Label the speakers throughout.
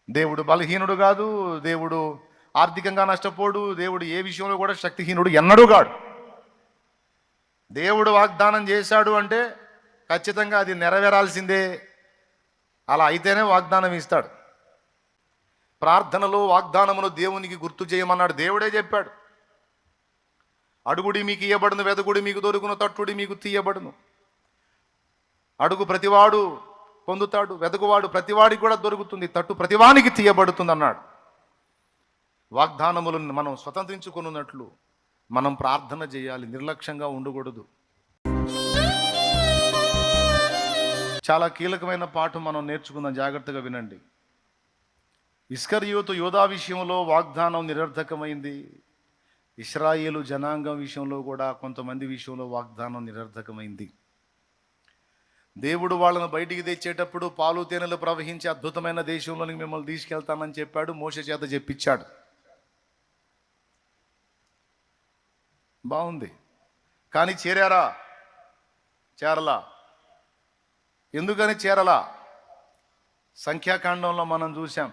Speaker 1: దేవుడు బలహీనుడు కాదు, దేవుడు ఆర్థికంగా నష్టపోడు, దేవుడు ఏ విషయంలో కూడా శక్తిహీనుడు ఎన్నడూ కాడు. దేవుడు వాగ్దానం చేశాడు అంటే ఖచ్చితంగా అది నెరవేరాల్సిందే. అలా అయితేనే వాగ్దానం ఇస్తాడు. ప్రార్థనలో వాగ్దానమును దేవునికి గుర్తు చేయమన్నాడు. దేవుడే చెప్పాడు, అడుగుడి మీకు ఇయ్యబడును, వెదగుడి మీకు దొరుకును, తట్టుడి మీకు తీయబడును. అడుగు ప్రతివాడు పొందుతాడు, వెదకువాడు ప్రతివాడికి కూడా దొరుకుతుంది, తట్టు ప్రతివానికి తీయబడుతుంది అన్నాడు. వాగ్దానములను మనం స్వతంత్రించుకున్నట్లు మనం ప్రార్థన చేయాలి, నిర్లక్ష్యంగా ఉండకూడదు. చాలా కీలకమైన పాఠం మనం నేర్చుకుందాం, జాగ్రత్తగా వినండి. ఇస్కరియోతు యోధా విషయంలో వాగ్దానం నిరర్థకమైంది. ఇశ్రాయేలు జనాంగం విషయంలో కూడా కొంతమంది విషయంలో వాగ్దానం నిరర్థకమైంది. దేవుడు వాళ్ళను బయటికి తెచ్చేటప్పుడు పాలు తేనెలు ప్రవహించే అద్భుతమైన దేశంలోనికి మిమ్మల్ని తీసుకెళ్తానని చెప్పాడు, మోషే చేత చెప్పించాడు. బాగుంది, కానీ చేరారా? చేరలా. ఎందుకని చేరలా? సంఖ్యాకాండంలో మనం చూసాం,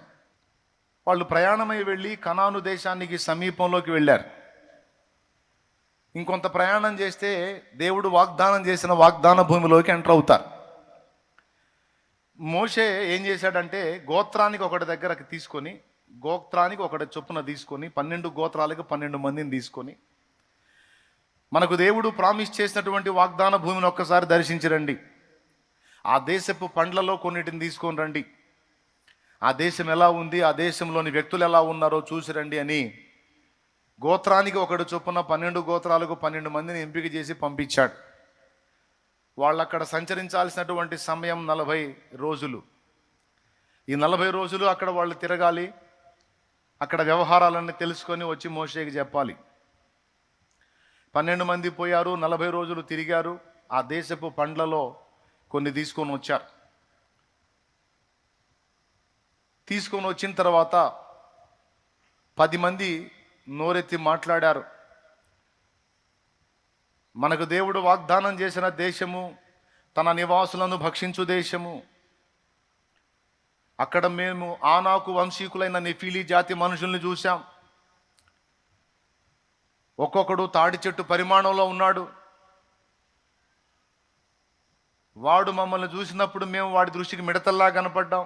Speaker 1: వాళ్ళు ప్రయాణమై వెళ్ళి కనాను దేశానికి సమీపంలోకి వెళ్ళారు. ఇంకొంత ప్రయాణం చేస్తే దేవుడు వాగ్దానం చేసిన వాగ్దాన భూమిలోకి ఎంటర్ అవుతారు. మోషే ఏం చేశాడంటే గోత్రానికి ఒకటి దగ్గరకు తీసుకొని, గోత్రానికి ఒకటి చొప్పున తీసుకొని 12 గోత్రాలకు 12 మందిని తీసుకొని, మనకు దేవుడు ప్రామిస్ చేసినటువంటి వాగ్దాన భూమిని ఒక్కసారి దర్శించరండి, ఆ దేశపు పండ్లలో కొన్నిటిని తీసుకొని రండి, ఆ దేశం ఎలా ఉంది, ఆ దేశంలోని వ్యక్తులు ఎలా ఉన్నారో చూసి రండి అని గోత్రానికి ఒకటి చొప్పున 12 గోత్రాలకు 12 మందిని ఎంపిక చేసి పంపించాడు. వాళ్ళు అక్కడ సంచరించాల్సినటువంటి సమయం 40 రోజులు. ఈ 40 రోజులు అక్కడ వాళ్ళు తిరగాలి, అక్కడ వ్యవహారాలన్నీ తెలుసుకొని వచ్చి మోషేకి చెప్పాలి. 12 మంది పోయారు, 40 రోజులు తిరిగారు, ఆ దేశపు పండ్లలో కొన్ని తీసుకొని వచ్చారు. తీసుకొని వచ్చిన తర్వాత 10 మంది నోరెత్తి మాట్లాడారు, మనకు దేవుడు వాగ్దానం చేసిన దేశము, తన నివాసులను భక్షించు దేశము, అక్కడ మేము ఆనాకు వంశీకులైన నెఫీలీ జాతి మనుషుల్ని చూశాం. ఒక్కొక్కడు తాడి చెట్టు పరిమాణంలో ఉన్నాడు. వాడు మమ్మల్ని చూసినప్పుడు మేము వాడి దృష్టికి మిడతల్లా కనపడ్డాం.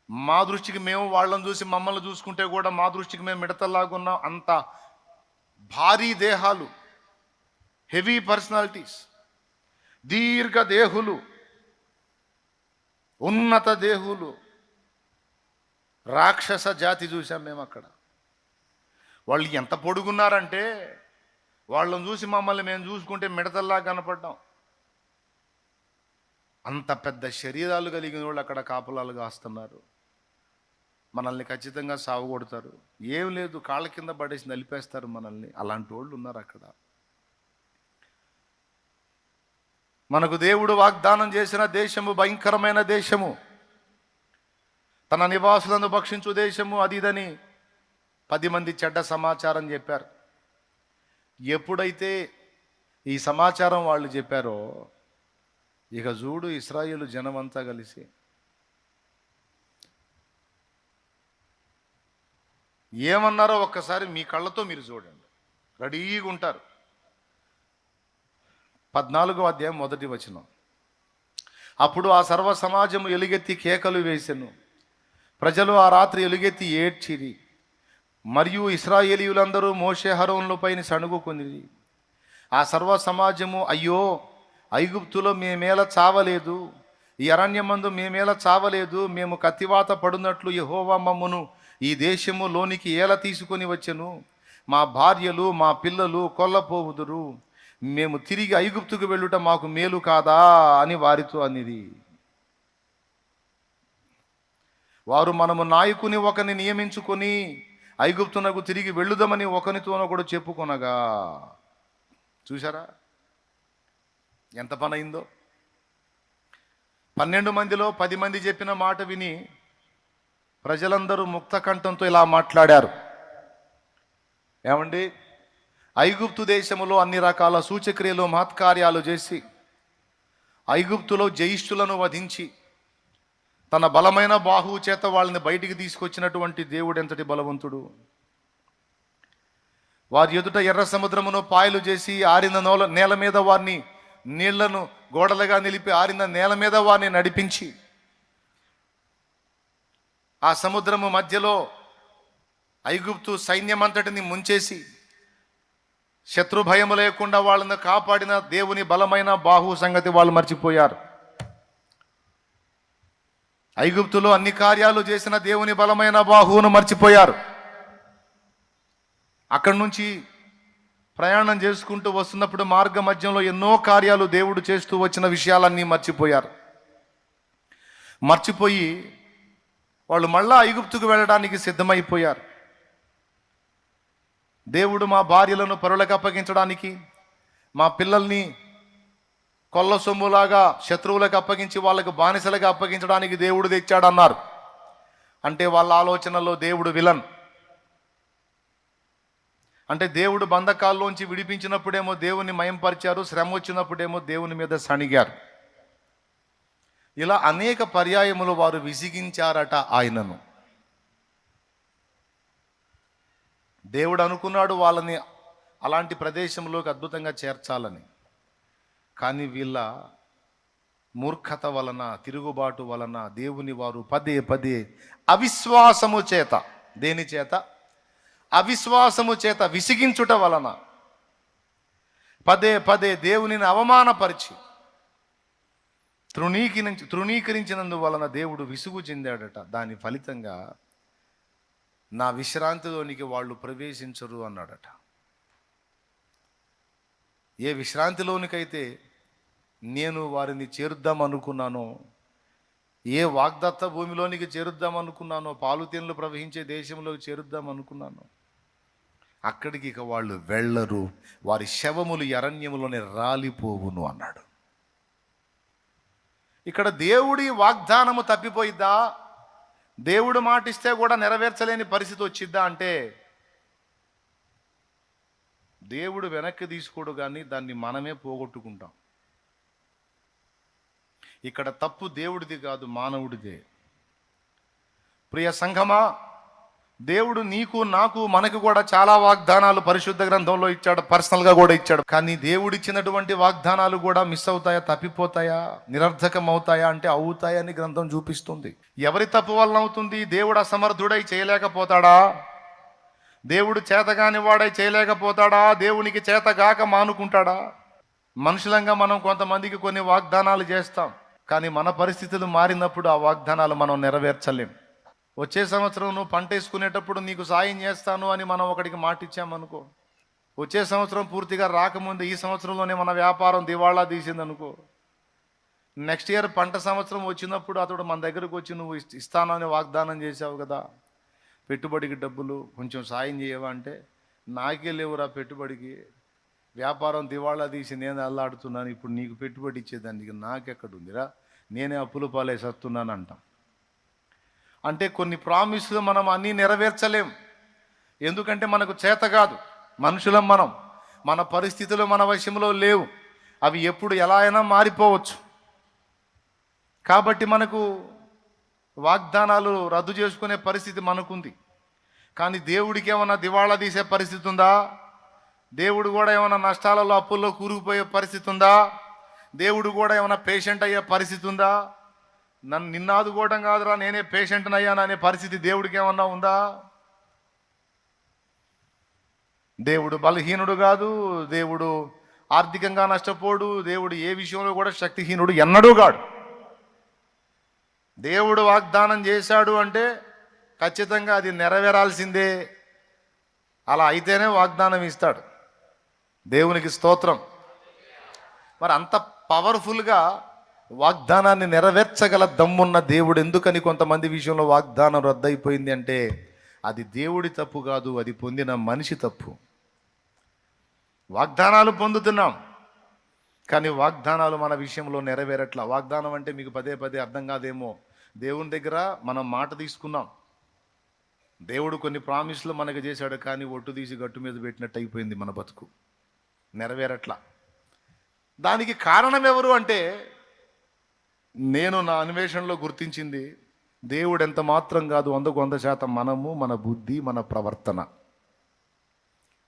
Speaker 1: మా దృష్టికి మేము వాళ్ళని చూసి మమ్మల్ని చూసుకుంటే కూడా మా దృష్టికి మేము మిడతల్లాగా ఉన్నాం. అంత భారీ దేహాలు, హెవీ పర్సనాలిటీస్, దీర్ఘ దేహులు, ఉన్నత దేహులు, రాక్షస జాతి చూసాం మేము అక్కడ. వాళ్ళు ఎంత పొడుగున్నారంటే వాళ్ళని చూసి మమ్మల్ని మేము చూసుకుంటే మిడతల్లా కనపడ్డాం. అంత పెద్ద శరీరాలు కలిగిన వాళ్ళు అక్కడ కాపలాలు కాస్తున్నారు. మనల్ని ఖచ్చితంగా సాగు కొడతారు, ఏం లేదు కాళ్ళ కింద పడేసి నలిపేస్తారు మనల్ని. అలాంటి వాళ్ళు ఉన్నారు అక్కడ. మనకు దేవుడు వాగ్దానం చేసిన దేశము భయంకరమైన దేశము, తన నివాసులను భక్షించు దేశము, అది ఇదని 10 మంది చెడ్డ సమాచారం చెప్పారు. ఎప్పుడైతే ఈ సమాచారం వాళ్ళు చెప్పారో ఇక చూడు, ఇశ్రాయేలు జనమంతా కలిసి ఏమన్నారో ఒక్కసారి మీ కళ్ళతో మీరు చూడండి, రెడీగా ఉంటారు. 14వ అధ్యాయం 1వ వచనం. అప్పుడు ఆ సర్వ సమాజము ఎలుగెత్తి కేకలు వేసెను, ప్రజలు ఆ రాత్రి ఎలుగెత్తి ఏడ్చిరి, మరియు ఇశ్రాయేలీయులందరూ మోషే అహరోనులపైన సణుగుకొనిరి. ఆ సర్వ సమాజము, అయ్యో, ఐగుప్తులో మేమేల చావలేదు, ఈ అరణ్యమందు మేమేల చావలేదు, మేము కత్తివాత పడునట్లు యెహోవా మమ్మును ఈ దేశము లోనికి ఏల తీసుకొని వచ్చెను, మా భార్యలు మా పిల్లలు కొల్లపోవుదురు, మేము తిరిగి ఐగుప్తుకు వెళ్ళుట మాకు మేలు కాదా అని వారితో అనిది. వారు, మనము నాయకుని ఒకరిని నియమించుకొని ఐగుప్తునకు తిరిగి వెళ్ళుదామని ఒకరితోనో కూడా చెప్పుకొనగా. చూసారా ఎంత పని అయిందో? 12 మందిలో 10 మంది చెప్పిన మాట విని ప్రజలందరూ ముక్త కంఠంతో ఇలా మాట్లాడారు, ఏమండి, ఐగుప్తు దేశములో అన్ని రకాల సూచక్రియలు మహత్కార్యాలు చేసి ఐగుప్తులో జయిష్ఠులను వధించి తన బలమైన బాహువు చేత వాళ్ళని బయటికి తీసుకొచ్చినటువంటి దేవుడు ఎంతటి బలవంతుడు. వారి ఎదుట ఎర్ర సముద్రమును పాయలు చేసి ఆరిన నేల మీద వారిని నీళ్లను గోడలుగా నిలిపి ఆరిన నేల మీద వారిని నడిపించి ఆ సముద్రము మధ్యలో ఐగుప్తు సైన్యమంతటిని ముంచేసి శత్రు భయము లేకుండా వాళ్ళని కాపాడిన దేవుని బలమైన బాహు సంగతి వాళ్ళు మర్చిపోయారు. ఐగుప్తులో అన్ని కార్యాలు చేసిన దేవుని బలమైన బాహువును మర్చిపోయారు. అక్కడి నుంచి ప్రయాణం చేసుకుంటూ వస్తున్నప్పుడు మార్గ మధ్యంలో ఎన్నో కార్యాలు దేవుడు చేస్తూ వచ్చిన విషయాలన్నీ మర్చిపోయారు. మర్చిపోయి వాళ్ళు మళ్ళా ఐగుప్తుకు వెళ్ళడానికి సిద్ధమైపోయారు. దేవుడు మా భార్యలను పరులకు అప్పగించడానికి, మా పిల్లల్ని కొల్ల సొమ్ములాగా శత్రువులకు అప్పగించి వాళ్ళకు బానిసలుగా అప్పగించడానికి దేవుడు తెచ్చాడన్నారు. అంటే వాళ్ళ ఆలోచనలో దేవుడు విలన్. అంటే దేవుడు బంధకాల్లోంచి విడిపించినప్పుడేమో దేవుని మయంపరిచారు, శ్రమ వచ్చినప్పుడేమో దేవుని మీద సణిగారు. ఇలా అనేక పర్యాయములు వారు విసిగించారట ఆయనను. దేవుడు అనుకున్నాడు వాళ్ళని అలాంటి ప్రదేశంలోకి అద్భుతంగా చేర్చాలని. కానీ వీళ్ళ మూర్ఖత వలన, తిరుగుబాటు వలన దేవుని వారు పదే పదే అవిశ్వాసము చేత, దేని చేత? అవిశ్వాసము చేత విసిగించుట వలన పదే పదే దేవునిని అవమానపరిచి తృణీకరించినందువలన దేవుడు విసుగు చెందాడట. దాని ఫలితంగా నా విశ్రాంతిలోనికి వాళ్ళు ప్రవేశించరు అన్నాడట. ఏ విశ్రాంతిలోనికైతే నేను వారిని చేరుద్దాం అనుకున్నానో, ఏ వాగ్దత్త భూమిలోనికి చేరుద్దాం అనుకున్నానో, పాలుతేనెలు ప్రవహించే దేశంలోకి చేరుద్దాం అనుకున్నానో, అక్కడికి ఇక వాళ్ళు వెళ్ళరు, వారి శవములు అరణ్యములోనే రాలిపోవును అన్నాడు. ఇక్కడ దేవుడి వాగ్దానము తప్పిపోయిద్దా? దేవుడు మాటిస్తే కూడా నెరవేర్చలేని పరిస్థితి వచ్చిద్దా అంటే, దేవుడు వెనక్కి తీసుకోడు, కానీ దాన్ని మనమే పోగొట్టుకుంటాం. ఇక్కడ తప్పు దేవుడిది కాదు, మానవుడిదే. ప్రియ సంఘమా, దేవుడు నీకు, నాకు, మనకు కూడా చాలా వాగ్దానాలు పరిశుద్ధ గ్రంథంలో ఇచ్చాడు, పర్సనల్గా కూడా ఇచ్చాడు. కానీ దేవుడు ఇచ్చినటువంటి వాగ్దానాలు కూడా మిస్ అవుతాయా, తప్పిపోతాయా, నిరర్ధకం అవుతాయా అంటే అవుతాయని గ్రంథం చూపిస్తుంది. ఎవరి తప్పు వలన అవుతుంది? దేవుడు అసమర్థుడై చేయలేకపోతాడా? దేవుడు చేతగాని వాడై చేయలేకపోతాడా? దేవునికి చేతగాక మానుకుంటాడా? మనుషులంగా మనం కొంతమందికి కొన్ని వాగ్దానాలు చేస్తాం, కానీ మన పరిస్థితులు మారినప్పుడు ఆ వాగ్దానాలు మనం నెరవేర్చలేం. వచ్చే సంవత్సరం నువ్వు పంట వేసుకునేటప్పుడు నీకు సాయం చేస్తాను అని మనం ఒకడికి మాట ఇచ్చామనుకో, వచ్చే సంవత్సరం పూర్తిగా రాకముందు ఈ సంవత్సరంలోనే మన వ్యాపారం దివాళా తీసిందనుకో, నెక్స్ట్ ఇయర్ పంట సంవత్సరం వచ్చినప్పుడు అతడు మన దగ్గరకు వచ్చి నువ్వు ఇస్తానని వాగ్దానం చేసావు కదా, పెట్టుబడికి డబ్బులు కొంచెం సాయం చేయవా అంటే, నాకే లేవురా పెట్టుబడికి, వ్యాపారం దివాళా తీసి నేను అల్లాడుతున్నాను, ఇప్పుడు నీకు పెట్టుబడి ఇచ్చేదానికి నాకెక్కడుందిరా, నేనే అప్పుల పాలేసి వస్తున్నాను అంటాం. అంటే కొన్ని ప్రామిస్లు మనం అన్నీ నెరవేర్చలేం. ఎందుకంటే మనకు చేత కాదు, మనుషులం మనం, మన పరిస్థితులు మన వశంలో లేవు, అవి ఎప్పుడు ఎలా అయినా మారిపోవచ్చు. కాబట్టి మనకు వాగ్దానాలు రద్దు చేసుకునే పరిస్థితి మనకుంది. కానీ దేవుడికి ఏమైనా దివాళా తీసే పరిస్థితి ఉందా? దేవుడు కూడా ఏమైనా నష్టాలలో, అప్పుల్లో కూరుకుపోయే పరిస్థితి ఉందా? దేవుడు కూడా ఏమైనా పేషెంట్ అయ్యే పరిస్థితి ఉందా? నిన్ను ఆదుకోవడం కాదురా, నేనే పేషెంట్ని అయ్యాను అనే పరిస్థితి దేవుడికి ఏమన్నా ఉందా? దేవుడు బలహీనుడు కాదు, దేవుడు ఆర్థికంగా నష్టపోడు, దేవుడు ఏ విషయంలో కూడా శక్తిహీనుడు ఎన్నడూ కాడు. దేవుడు వాగ్దానం చేశాడు అంటే ఖచ్చితంగా అది నెరవేరాల్సిందే. అలా అయితేనే వాగ్దానం ఇస్తాడు. దేవునికి స్తోత్రం. మరి అంత పవర్ఫుల్గా వాగ్దానాన్ని నెరవేర్చగల దమ్మున్న దేవుడు ఎందుకని కొంతమంది విషయంలో వాగ్దానం రద్దయిపోయింది అంటే, అది దేవుడి తప్పు కాదు, అది పొందిన మనిషి తప్పు. వాగ్దానాలు పొందుతున్నాం, కానీ వాగ్దానాలు మన విషయంలో నెరవేరట్లా. వాగ్దానం అంటే మీకు పదే పదే అర్థం కాదేమో, దేవుని దగ్గర మనం మాట తీసుకున్నాం, దేవుడు కొన్ని ప్రామిస్లు మనకు చేశాడు, కానీ ఒట్టు తీసి గట్టు మీద పెట్టినట్టు అయిపోయింది మన బతుకు, నెరవేరట్లా. దానికి కారణం ఎవరు అంటే, నేను నా అన్వేషణలో గుర్తించింది, దేవుడు ఎంత మాత్రం కాదు 100% మనము, మన బుద్ధి, మన ప్రవర్తన,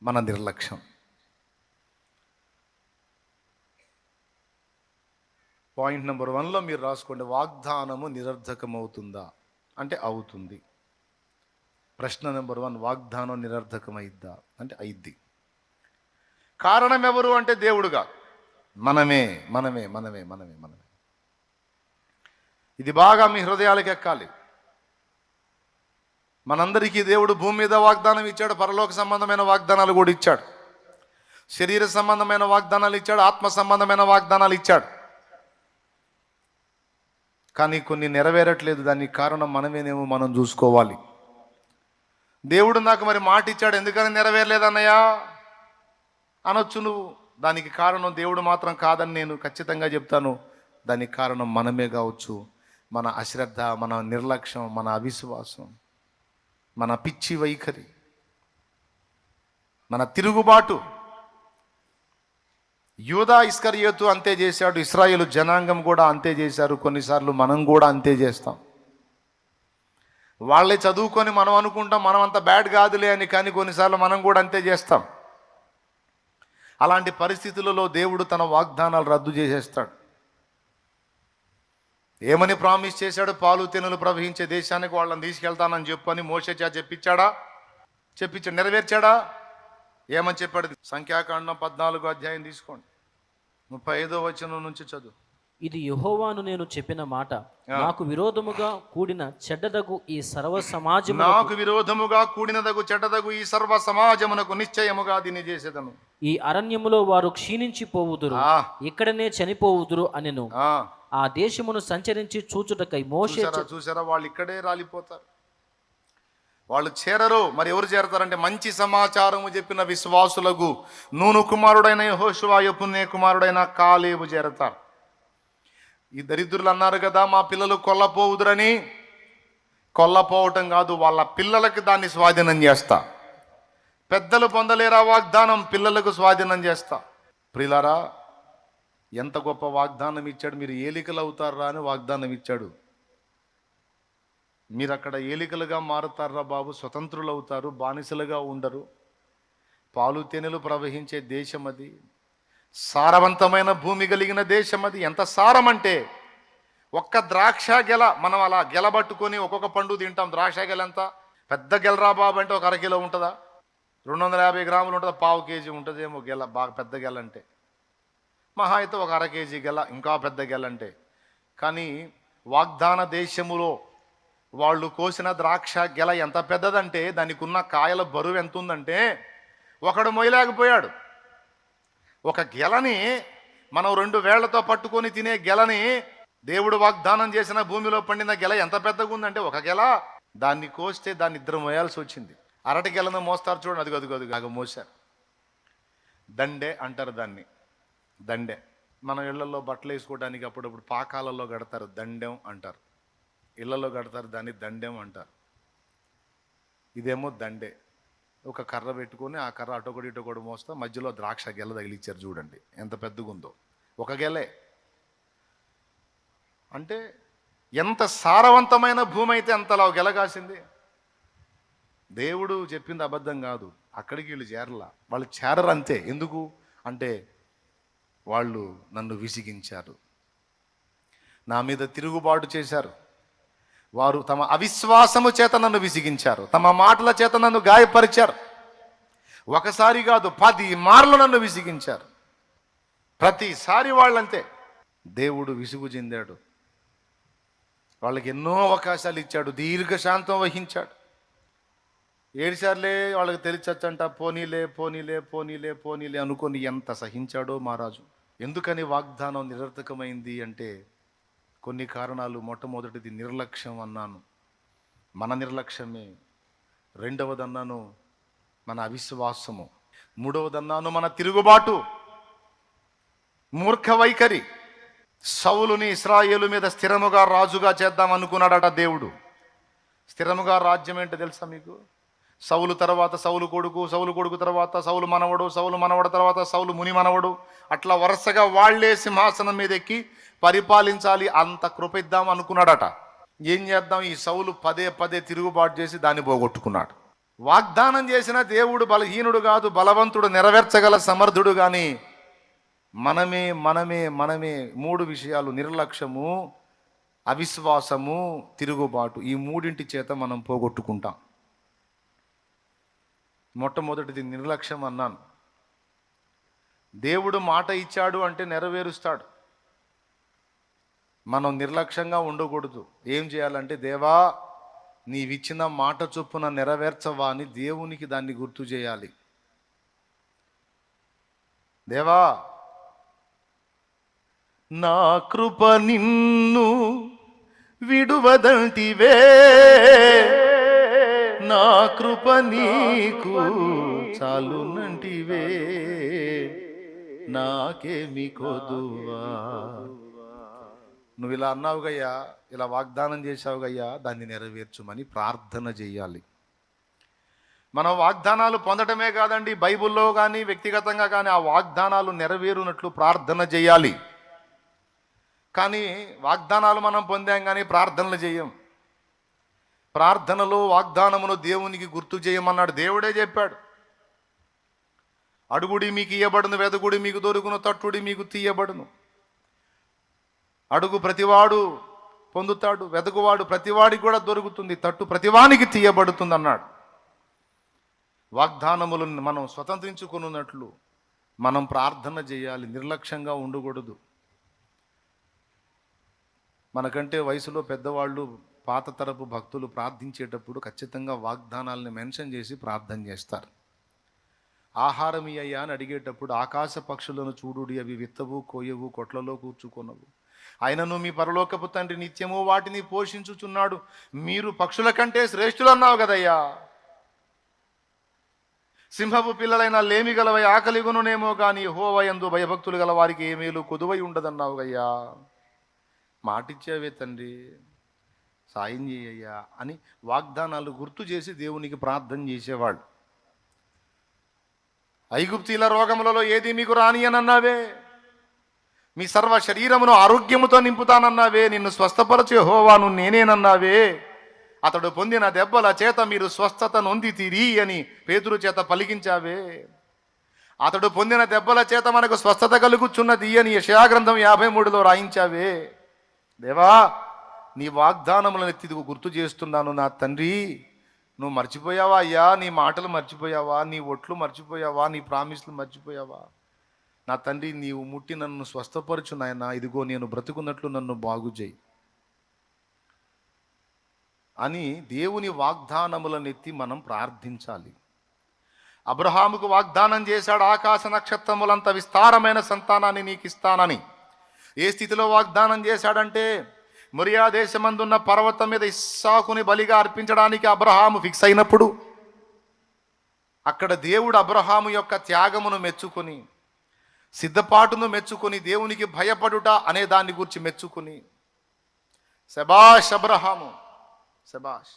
Speaker 1: మన నిర్లక్ష్యం. పాయింట్ నెంబర్ 1లో మీరు రాసుకోండి, వాగ్దానము నిరర్ధకమవుతుందా అంటే అవుతుంది. ప్రశ్న నెంబర్ 1, వాగ్దానం నిరర్ధకమైద్దా అంటే అయిద్ది. కారణం ఎవరు అంటే దేవుడుగా, మనమే మనమే మనమే మనమే మనమే. ఇది బాగా మీ హృదయాలకు ఎక్కాలి. మనందరికీ దేవుడు భూమి మీద వాగ్దానం ఇచ్చాడు, పరలోక సంబంధమైన వాగ్దానాలు కూడా ఇచ్చాడు, శరీర సంబంధమైన వాగ్దానాలు ఇచ్చాడు, ఆత్మ సంబంధమైన వాగ్దానాలు ఇచ్చాడు. కానీ కొన్ని నెరవేరట్లేదు. దానికి కారణం మనమేనేమో మనం చూసుకోవాలి. దేవుడు నాకు మరి మాట ఇచ్చాడు, ఎందుకని నెరవేరలేదన్నయ్యా అనొచ్చు నువ్వు. దానికి కారణం దేవుడు మాత్రం కాదని నేను ఖచ్చితంగా చెప్తాను. దానికి కారణం మనమే కావచ్చు. మన అశ్రద్ధ, మన నిర్లక్ష్యం, మన అవిశ్వాసం, మన పిచ్చి వైఖరి, మన తిరుగుబాటు. యూదా ఇస్కరియోతు అంతే చేశాడు, ఇశ్రాయేలు జనాంగం కూడా అంతే చేశారు. కొన్నిసార్లు మనం కూడా అంతే చేస్తాం. వాళ్ళే చదువుకొని మనం అనుకుంటాం మనం అంత బ్యాడ్ కాదులే అని, కానీ కొన్నిసార్లు మనం కూడా అంతే చేస్తాం. అలాంటి పరిస్థితులలో దేవుడు తన వాగ్దానాలు రద్దు చేసేస్తాడు. ఏమని ప్రామిస్ చేశాడు? పాలు తేనెలు ప్రవహించే దేశానికి వాళ్ళని తీసుకెళ్తానని చెప్పని మోషే చెప్పించాడా? చెప్పించాడు. నెరవేర్చాడా? ఏమని చెప్పాడు? సంఖ్యాకాండం 14వ అధ్యాయం తీసుకోండి, 35వ వచనం నుంచి చదువు.
Speaker 2: ఇది యెహోవాను నేను చెప్పిన మాట, నాకు విరోధముగా కూడిన చెడ్డదగు ఈ సర్వ సమాజము,
Speaker 1: నాకు విరోధముగా కూడినదగు చెడ్డదగు ఈ సర్వ సమాజమునకు నిశ్చయముగా దీన్ని చేసేదను.
Speaker 2: ఈ అరణ్యములో వారు క్షీణించిపోవుదురు, ఇక్కడనే చనిపోవుదురు అనెను. ఆ దేశమును సంచరించి చూచుటకై మోషే.
Speaker 1: చూసారా, వాళ్ళు ఇక్కడే రాలిపోతారు, వాళ్ళు చేరరు. మరి ఎవరు చేరతారంటే మంచి సమాచారము చెప్పిన విశ్వాసులకు నూను కుమారుడైన యెహోషువ, యెఫున్నె కుమారుడైన కాలేబు చేరతారు. ఈ దరిద్రులు అన్నారు కదా మా పిల్లలు కొల్లపోవుదురని. కొల్లపోవటం కాదు, వాళ్ళ పిల్లలకి దాన్ని స్వాధీనం చేస్తా. పెద్దలు పొందలేరా వాగ్దానం, పిల్లలకు స్వాధీనం చేస్తా. ప్రియులారా, ఎంత గొప్ప వాగ్దానం ఇచ్చాడు. మీరు ఏలికలు అవుతారా అని వాగ్దానం ఇచ్చాడు. మీరు అక్కడ ఏలికలుగా మారుతారా బాబు, స్వతంత్రులు అవుతారు, బానిసలుగా ఉండరు. పాలు తేనెలు ప్రవహించే దేశం అది, సారవంతమైన భూమి కలిగిన దేశం అది. ఎంత సారం అంటే ఒక్క ద్రాక్ష గెల, మనం అలా గెలబట్టుకొని ఒక్కొక్క పండు తింటాం. ద్రాక్ష గెల ఎంత పెద్ద గెలరా బాబు అంటే, ఒక అరకిలో ఉంటుందా? 250 గ్రాములు ఉంటుందా? పావు కేజీ ఉంటుందేమో గెల, బాగా పెద్ద గెల అంటే. మహా అయితే ఒక 1/2 కేజీ గెల, ఇంకా పెద్ద గెల అంటే. కానీ వాగ్దాన దేశములో వాళ్ళు కోసిన ద్రాక్ష గెల ఎంత పెద్దదంటే, దానికి ఉన్న కాయల బరువు ఎంత ఉందంటే ఒకడు మొయ్యలేకపోయాడు. ఒక గెలని మనం 2 వేళ్లతో పట్టుకొని తినే గెలని, దేవుడు వాగ్దానం చేసిన భూమిలో పండిన గెల ఎంత పెద్దగా ఉందంటే ఒక గెల. దాన్ని కోస్తే దాన్ని 2 మోయాల్సి వచ్చింది. అరటి గెలను మోస్తారు చూడండి, అదిగో మోసారు. దండే అంటారు దాన్ని, దండే. మనం ఇళ్లలో బట్టలు వేసుకోవడానికి అప్పుడప్పుడు పాకాలలో కడతారు, దండెం అంటారు. ఇళ్లలో కడతారు, దాన్ని దండెం అంటారు. ఇదేమో దండే. ఒక కర్ర పెట్టుకొని ఆ కర్ర అటొకటి ఇటొకటి మోస్తా, మధ్యలో ద్రాక్ష గెల తగిలిచ్చారు. చూడండి ఎంత పెద్దగా ఉందో, ఒక గెలే. అంటే ఎంత సారవంతమైన భూమి అయితే అంతలా గెల కాసింది. దేవుడు చెప్పింది అబద్ధం కాదు. అక్కడికి వీళ్ళు చేరలా, వాళ్ళు చేరరు అంతే. ఎందుకు అంటే వాళ్ళు నన్ను విసిగించారు, నా మీద తిరుగుబాటు చేశారు. వారు తమ అవిశ్వాసము చేత నన్ను విసిగించారు, తమ మాటల చేత నన్ను గాయపరిచారు. ఒకసారి కాదు 10 మార్లు నన్ను విసిగించారు. ప్రతిసారి వాళ్ళంతే. దేవుడు విసుగు చెందాడు. వాళ్ళకి ఎన్నో అవకాశాలు ఇచ్చాడు, దీర్ఘశాంతం వహించాడు. 7 సార్లే వాళ్ళకి తెలిసొచ్చంట, పోనీలే పోనీలే పోనీలే పోనీలే అనుకొని ఎంత సహించాడో మహారాజు. ఎందుకని వాగ్దానం నిరర్థకమైంది అంటే కొన్ని కారణాలు. మొట్టమొదటిది నిర్లక్ష్యం అన్నాను, మన నిర్లక్ష్యమే. రెండవది అన్నాను మన అవిశ్వాసము. మూడవది అన్నాను మన తిరుగుబాటు, మూర్ఖ వైఖరి. సౌలుని ఇశ్రాయేలు మీద స్థిరముగా రాజుగా చేద్దాం అనుకున్నాడట దేవుడు. స్థిరముగా రాజ్యం ఏంటో తెలుసా మీకు? సౌలు తర్వాత సౌలు కొడుకు, సౌలు కొడుకు తర్వాత సౌలు మనవడు, సౌలు మనవడు తర్వాత సౌలు ముని మనవడు, అట్లా వరుసగా వాళ్లే సింహాసనం మీద ఎక్కి పరిపాలించాలి, అంత కృప ఇద్దాం అనుకున్నాడట. ఏం చేద్దాం, ఈ సౌలు పదే పదే తిరుగుబాటు చేసి దాన్ని పోగొట్టుకున్నాడు. వాగ్దానం చేసిన దేవుడు బలహీనుడు కాదు, బలవంతుడు, నెరవేర్చగల సమర్థుడు. కానీ మనమే మనమే మనమే 3 విషయాలు: నిర్లక్ష్యము, అవిశ్వాసము, తిరుగుబాటు. ఈ 3 చేత మనం పోగొట్టుకుంటాం. మొట్టమొదటిది నిర్లక్ష్యం అన్నాను. దేవుడు మాట ఇచ్చాడు అంటే నెరవేరుస్తాడు. మనం నిర్లక్ష్యంగా ఉండకూడదు. ఏం చేయాలంటే, దేవా నీవిచ్చిన మాట చొప్పున నెరవేర్చవా అని దేవునికి దాన్ని గుర్తు చేయాలి. దేవా నా కృప నిన్ను విడువదంటివే, నా కృప నీకు చాలునంటివే, నాకేమి కొదువా. నువ్వు ఇలా అన్నావుగయ్యా, ఇలా వాగ్దానం చేశావుగయ్యా, దాన్ని నెరవేర్చుమని ప్రార్థన చేయాలి. మనం వాగ్దానాలు పొందటమే కాదండి, బైబిల్లో కానీ వ్యక్తిగతంగా కానీ ఆ వాగ్దానాలు నెరవేరునట్లు ప్రార్థన చేయాలి. కానీ వాగ్దానాలు మనం పొందాం కానీ ప్రార్థనలు చేయం. ప్రార్థనలో వాగ్దానమును దేవునికి గుర్తు చేయమన్నాడు. దేవుడే చెప్పాడు, అడుగుడి మీకు ఇయ్యబడును, వెదకుడి మీకు దొరుకును, తట్టుడి మీకు తీయబడును. అడుగు ప్రతివాడు పొందుతాడు, వెదకువాడు ప్రతివాడికి కూడా దొరుకుతుంది, తట్టు ప్రతివానికి తీయబడుతుంది అన్నాడు. వాగ్దానములను మనం స్వతంత్రించుకున్నట్లు మనం ప్రార్థన చేయాలి, నిర్లక్ష్యంగా ఉండకూడదు. మనకంటే వయసులో పెద్దవాళ్ళు, పాత తరపు భక్తులు ప్రార్థించేటప్పుడు ఖచ్చితంగా వాగ్దానాలను మెన్షన్ చేసి ప్రార్థన చేస్తారు. ఆహారం అయ్యా అని అడిగేటప్పుడు, ఆకాశ పక్షులను చూడుడి, అవి విత్తవు, కోయవు, కొట్లలో కూర్చుకొనవు, ఆయనను మీ పరలోకపు తండ్రి నిత్యము వాటిని పోషించుచున్నాడు, మీరు పక్షుల కంటే శ్రేష్ఠులు అన్నావు కదయ్యా. సింహపు పిల్లలైన లేమి గలవై ఆకలిగునునేమో కానీ యెహోవా యందు భయభక్తులు గల వారికి ఏ మేలు కొదువై ఉండదన్నావు అయ్యా. మాటిచ్చావే తండ్రి, సాయం చేయయ్యా అని వాగ్దానాలు గుర్తు చేసి దేవునికి ప్రార్థన చేసేవాళ్ళు. ఐగుప్తీల రోగములలో ఏది మీకు రాని అనన్నావే, మీ సర్వ శరీరమును ఆరోగ్యముతో నింపుతానన్నావే, నిన్ను స్వస్థపరచు యెహోవాను నేనేనన్నావే, అతడు పొందిన దెబ్బల చేత మీరు స్వస్థత నొందితిరి అని పేతురు చేత పలికించావే, అతడు పొందిన దెబ్బల చేత మనకు స్వస్థత కలుగుచున్నది అని యెషయా గ్రంథం 53లో రాయించావే. దేవా నీ వాగ్దానములను ఎత్తి గుర్తు చేస్తున్నాను నా తండ్రి. నువ్వు మర్చిపోయావా అయ్యా, నీ మాటలు మర్చిపోయావా, నీ ఒట్లు మర్చిపోయావా, నీ ప్రామిస్లు మర్చిపోయావా నా తండ్రి. నీవు ముట్టి నన్ను స్వస్థపరచు నాయనా, ఇదిగో నేను బ్రతుకున్నట్లు నన్ను బాగు చేయి అని దేవుని వాగ్దానములను ఎత్తి మనం ప్రార్థించాలి. అబ్రహాముకు వాగ్దానం చేశాడు, ఆకాశ నక్షత్రములంత విస్తారమైన సంతానాన్ని నీకు ఇస్తానని. ఏ స్థితిలో వాగ్దానం చేశాడంటే, మొరియా దేశమందున్న పర్వతం మీద ఇస్సాకుని బలిగా అర్పించడానికి అబ్రహాము ఫిక్స్ అయినప్పుడు, అక్కడ దేవుడు అబ్రహాము యొక్క త్యాగమును మెచ్చుకొని, సిద్ధపాటును మెచ్చుకొని, దేవునికి భయపడుట అనే దాన్ని గురించి మెచ్చుకొని, శబాష్ అబ్రహాము శబాష్,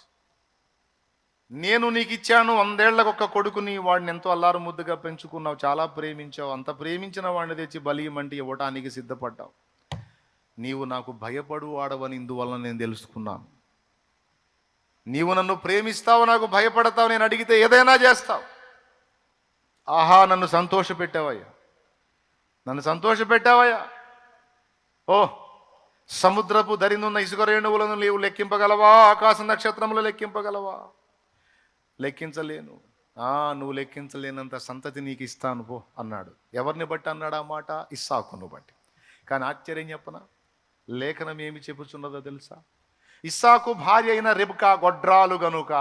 Speaker 1: నేను నీకు ఇచ్చాను 100 ఏళ్లకు ఒక కొడుకుని, వాడిని ఎంతో అల్లారు ముద్దుగా పెంచుకున్నావు, చాలా ప్రేమించావు, అంత ప్రేమించిన వాడిని తెచ్చి బలియమంటే ఇవ్వటానికి సిద్ధపడ్డావు. నీవు నాకు భయపడు వాడవని ఇందువలన నేను తెలుసుకున్నాను. నీవు నన్ను ప్రేమిస్తావు, నాకు భయపడతావు, నేను అడిగితే ఏదైనా చేస్తావు. ఆహా, నన్ను సంతోషపెట్టావయ్యా, నన్ను సంతోషపెట్టావయ్యా. ఓ సముద్రపు దరినున్న ఇసుక రేణువులను నీవు లెక్కింపగలవా, ఆకాశ నక్షత్రములు లెక్కింపగలవా? లెక్కించలేను. నువ్వు లెక్కించలేనంత సంతతి నీకు ఇస్తాను పో అన్నాడు. ఎవరిని బట్టి అన్నాడు ఆ మాట? ఇస్సాకును బట్టి. కానీ ఆశ్చర్యం చెప్పనా, లేఖనం ఏమి చెప్పుచున్నదో తెలుసా? ఇస్సాకు భార్య అయిన రెబ్కా గొడ్రాలు గనుక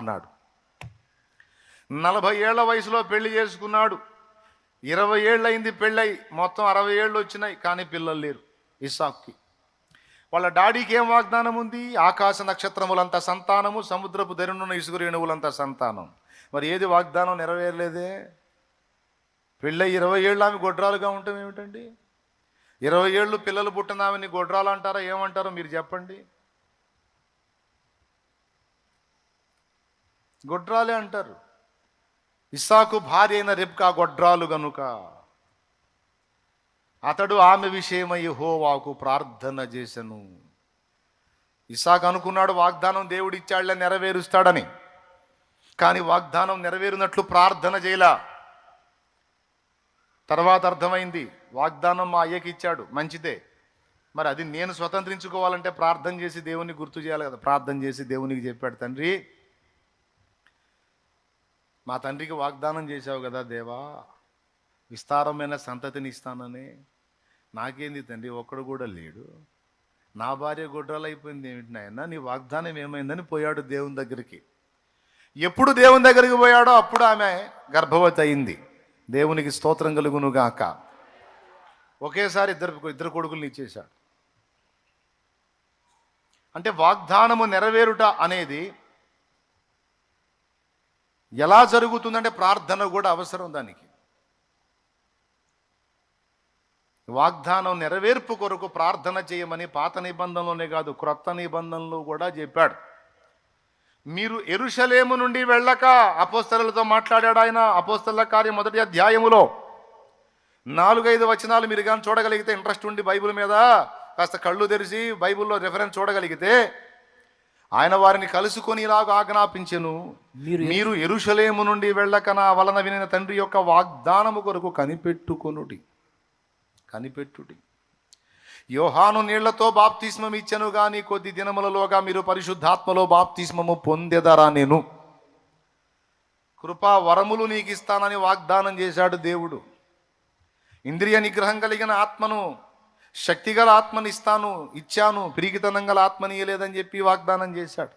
Speaker 1: అన్నాడు. 40 ఏళ్ల వయసులో పెళ్లి చేసుకున్నాడు. 20 ఏళ్ళు అయింది పెళ్ళై, మొత్తం 60 ఏళ్ళు వచ్చినాయి, కానీ పిల్లలు లేరు ఇస్సాకుకి. వాళ్ళ డాడీకి ఏం వాగ్దానం ఉంది? ఆకాశ నక్షత్రములంత సంతానము, సముద్రపు దరినున్న ఇసుక రేణువులంత సంతానం. మరి ఏది వాగ్దానం నెరవేరలేదే? పెళ్ళై 20 ఏళ్ళు ఆమె గొడ్రాలుగా ఉండటం ఏమిటండి? 20 ఏళ్ళు పిల్లలు పుట్టినామని గొడ్రాలు అంటారా, ఏమంటారో మీరు చెప్పండి. గొడ్రాలే అంటారు. ఇస్సాకు భార్య అయిన రెబ్కా గొడ్రాలు గనుక అతడు ఆమె విషయమై యెహోవాకు ప్రార్థన చేసెను. ఇస్సాకు అనుకున్నాడు వాగ్దానం దేవుడు ఇచ్చాడులే నెరవేరుస్తాడని, కానీ వాగ్దానం నెరవేరినట్లు ప్రార్థన చేయలా. తర్వాత అర్థమైంది వాగ్దానం మా అయ్యకి ఇచ్చాడు, మంచిదే, మరి అది నేను స్వతంత్రించుకోవాలంటే ప్రార్థన చేసి దేవుని గుర్తు చేయాలి కదా. ప్రార్థన చేసి దేవునికి చెప్పాడు, తండ్రి మా తండ్రికి వాగ్దానం చేశావు కదా దేవా, విస్తారమైన సంతతిని ఇస్తానని, నాకేంది తండ్రి ఒక్కడు కూడా లేడు, నా భార్య గొడ్రాలు అయిపోయింది ఏమిటి నాయన, నీ వాగ్దానం ఏమైందని పోయాడు దేవుని దగ్గరికి. ఎప్పుడు దేవుని దగ్గరికి పోయాడో అప్పుడు ఆమె గర్భవతి అయింది. దేవునికి స్తోత్రం కలుగును గాక. ఒకేసారి ఇద్దరు కొడుకుల్ని ఇచ్చేశాడు. అంటే వాగ్దానము నెరవేరుట అనేది ఎలా జరుగుతుందంటే ప్రార్థన కూడా అవసరం దానికి. వాగ్దానం నెరవేర్పు కొరకు ప్రార్థన చేయమని పాత నిబంధనలోనే కాదు క్రొత్త నిబంధనలో కూడా చెప్పాడు. మీరు యెరూషలేము నుండి వెళ్ళక, అపోస్తలులతో మాట్లాడాడు ఆయన. అపోస్తలుల కార్యం 1వ అధ్యాయములో 4-5 వచనాలు మీరు కానీ చూడగలిగితే, ఇంట్రెస్ట్ ఉండి బైబిల్ మీద కాస్త కళ్ళు తెరిచి బైబిల్లో రెఫరెన్స్ చూడగలిగితే, ఆయన వారిని కలుసుకొని ఇలాగ ఆజ్ఞాపించెను, మీరు యెరూషలేము నుండి వెళ్ళక నా వలన వినిన తండ్రి యొక్క వాగ్దానము కొరకు కనిపెట్టుటి. యోహాను నీళ్లతో బాప్తిస్మం ఇచ్చెను గాని కొద్ది దినములలోగా మీరు పరిశుద్ధాత్మలో బాప్తిస్మము పొందెదరా. నేను కృపా వరములు నీకు ఇస్తానని వాగ్దానం చేశాడు దేవుడు. ఇంద్రియ నిగ్రహం కలిగిన ఆత్మను, శక్తిగల ఆత్మని ఇచ్చాను, పిరిగితనం గల ఆత్మని ఇయ్యలేదని చెప్పి వాగ్దానం చేశాడు.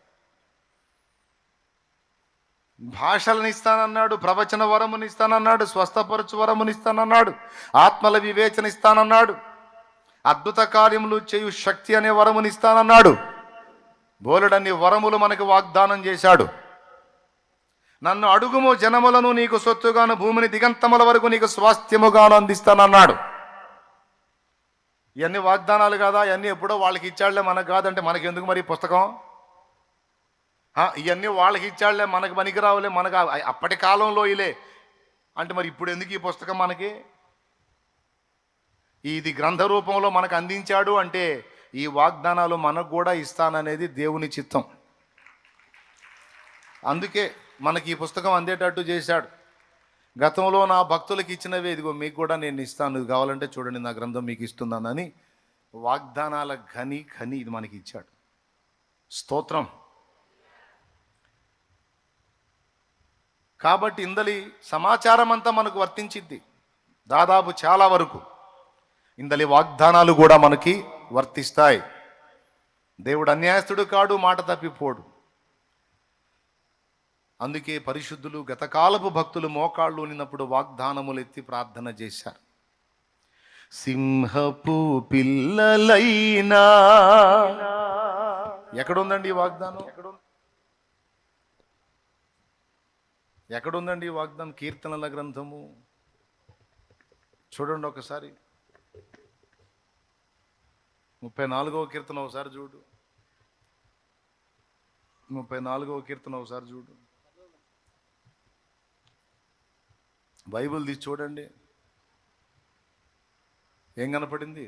Speaker 1: భాషలను ఇస్తానన్నాడు, ప్రవచన వరముని ఇస్తానన్నాడు, స్వస్థపరచు వరముని ఇస్తానన్నాడు, ఆత్మల వివేచన ఇస్తానన్నాడు, అద్భుత కార్యములు చేయు శక్తి అనే వరముని ఇస్తానన్నాడు. బోలెడన్ని వరములు మనకు వాగ్దానం చేశాడు. నన్ను అడుగుము జనములను నీకు సొత్తుగాను, భూమిని దిగంతముల వరకు నీకు స్వాస్థ్యముగాను అందిస్తానన్నాడు. ఇవన్నీ వాగ్దానాలు కాదా? ఇవన్నీ ఎప్పుడో వాళ్ళకి ఇచ్చాడులే మనకు కాదంటే మనకెందుకు మరి పుస్తకం? ఇవన్నీ వాళ్ళకి ఇచ్చాడులే మనకు పనికిరావులే, మనకు అప్పటి కాలంలో ఇలే అంటే మరి ఇప్పుడు ఎందుకు ఈ పుస్తకం మనకి? ఇది గ్రంథ రూపంలో మనకు అందించాడు అంటే ఈ వాగ్దానాలు మనకు కూడా ఇస్తాననేది దేవుని చిత్తం. అందుకే మనకి ఈ పుస్తకం అందేటట్టు చేశాడు. గతంలో నా భక్తులకు ఇచ్చినవే ఇదిగో మీకు కూడా నేను ఇస్తాను, ఇది కావాలంటే చూడండి నా గ్రంథం మీకు ఇస్తున్నానని వాగ్దానాల ఘని ఇది మనకి ఇచ్చాడు. స్తోత్రం. కాబట్టి ఇందలి సమాచారం అంతా మనకు వర్తించిద్ది. దాదాపు చాలా వరకు ఇందలి వాగ్దానాలు కూడా మనకి వర్తిస్తాయి. దేవుడు అన్యాయస్తుడు కాడు, మాట తప్పిపోడు. అందుకే పరిశుద్ధులు గతకాలపు భక్తులు మోకాళ్ళు ఉన్నప్పుడు వాగ్దానములు ఎత్తి ప్రార్థన చేశారు. సింహపు పిల్లలైనా, ఎక్కడుందండి ఈ వాగ్దానం? ఎక్కడుందండి ఈ వాగ్దానం? కీర్తనల గ్రంథము చూడండి ఒకసారి, 34వ కీర్తన ఒకసారి చూడు. 34వ కీర్తన ఒకసారి చూడు. బైబిల్ తీసి చూడండి. ఏం కనపడింది?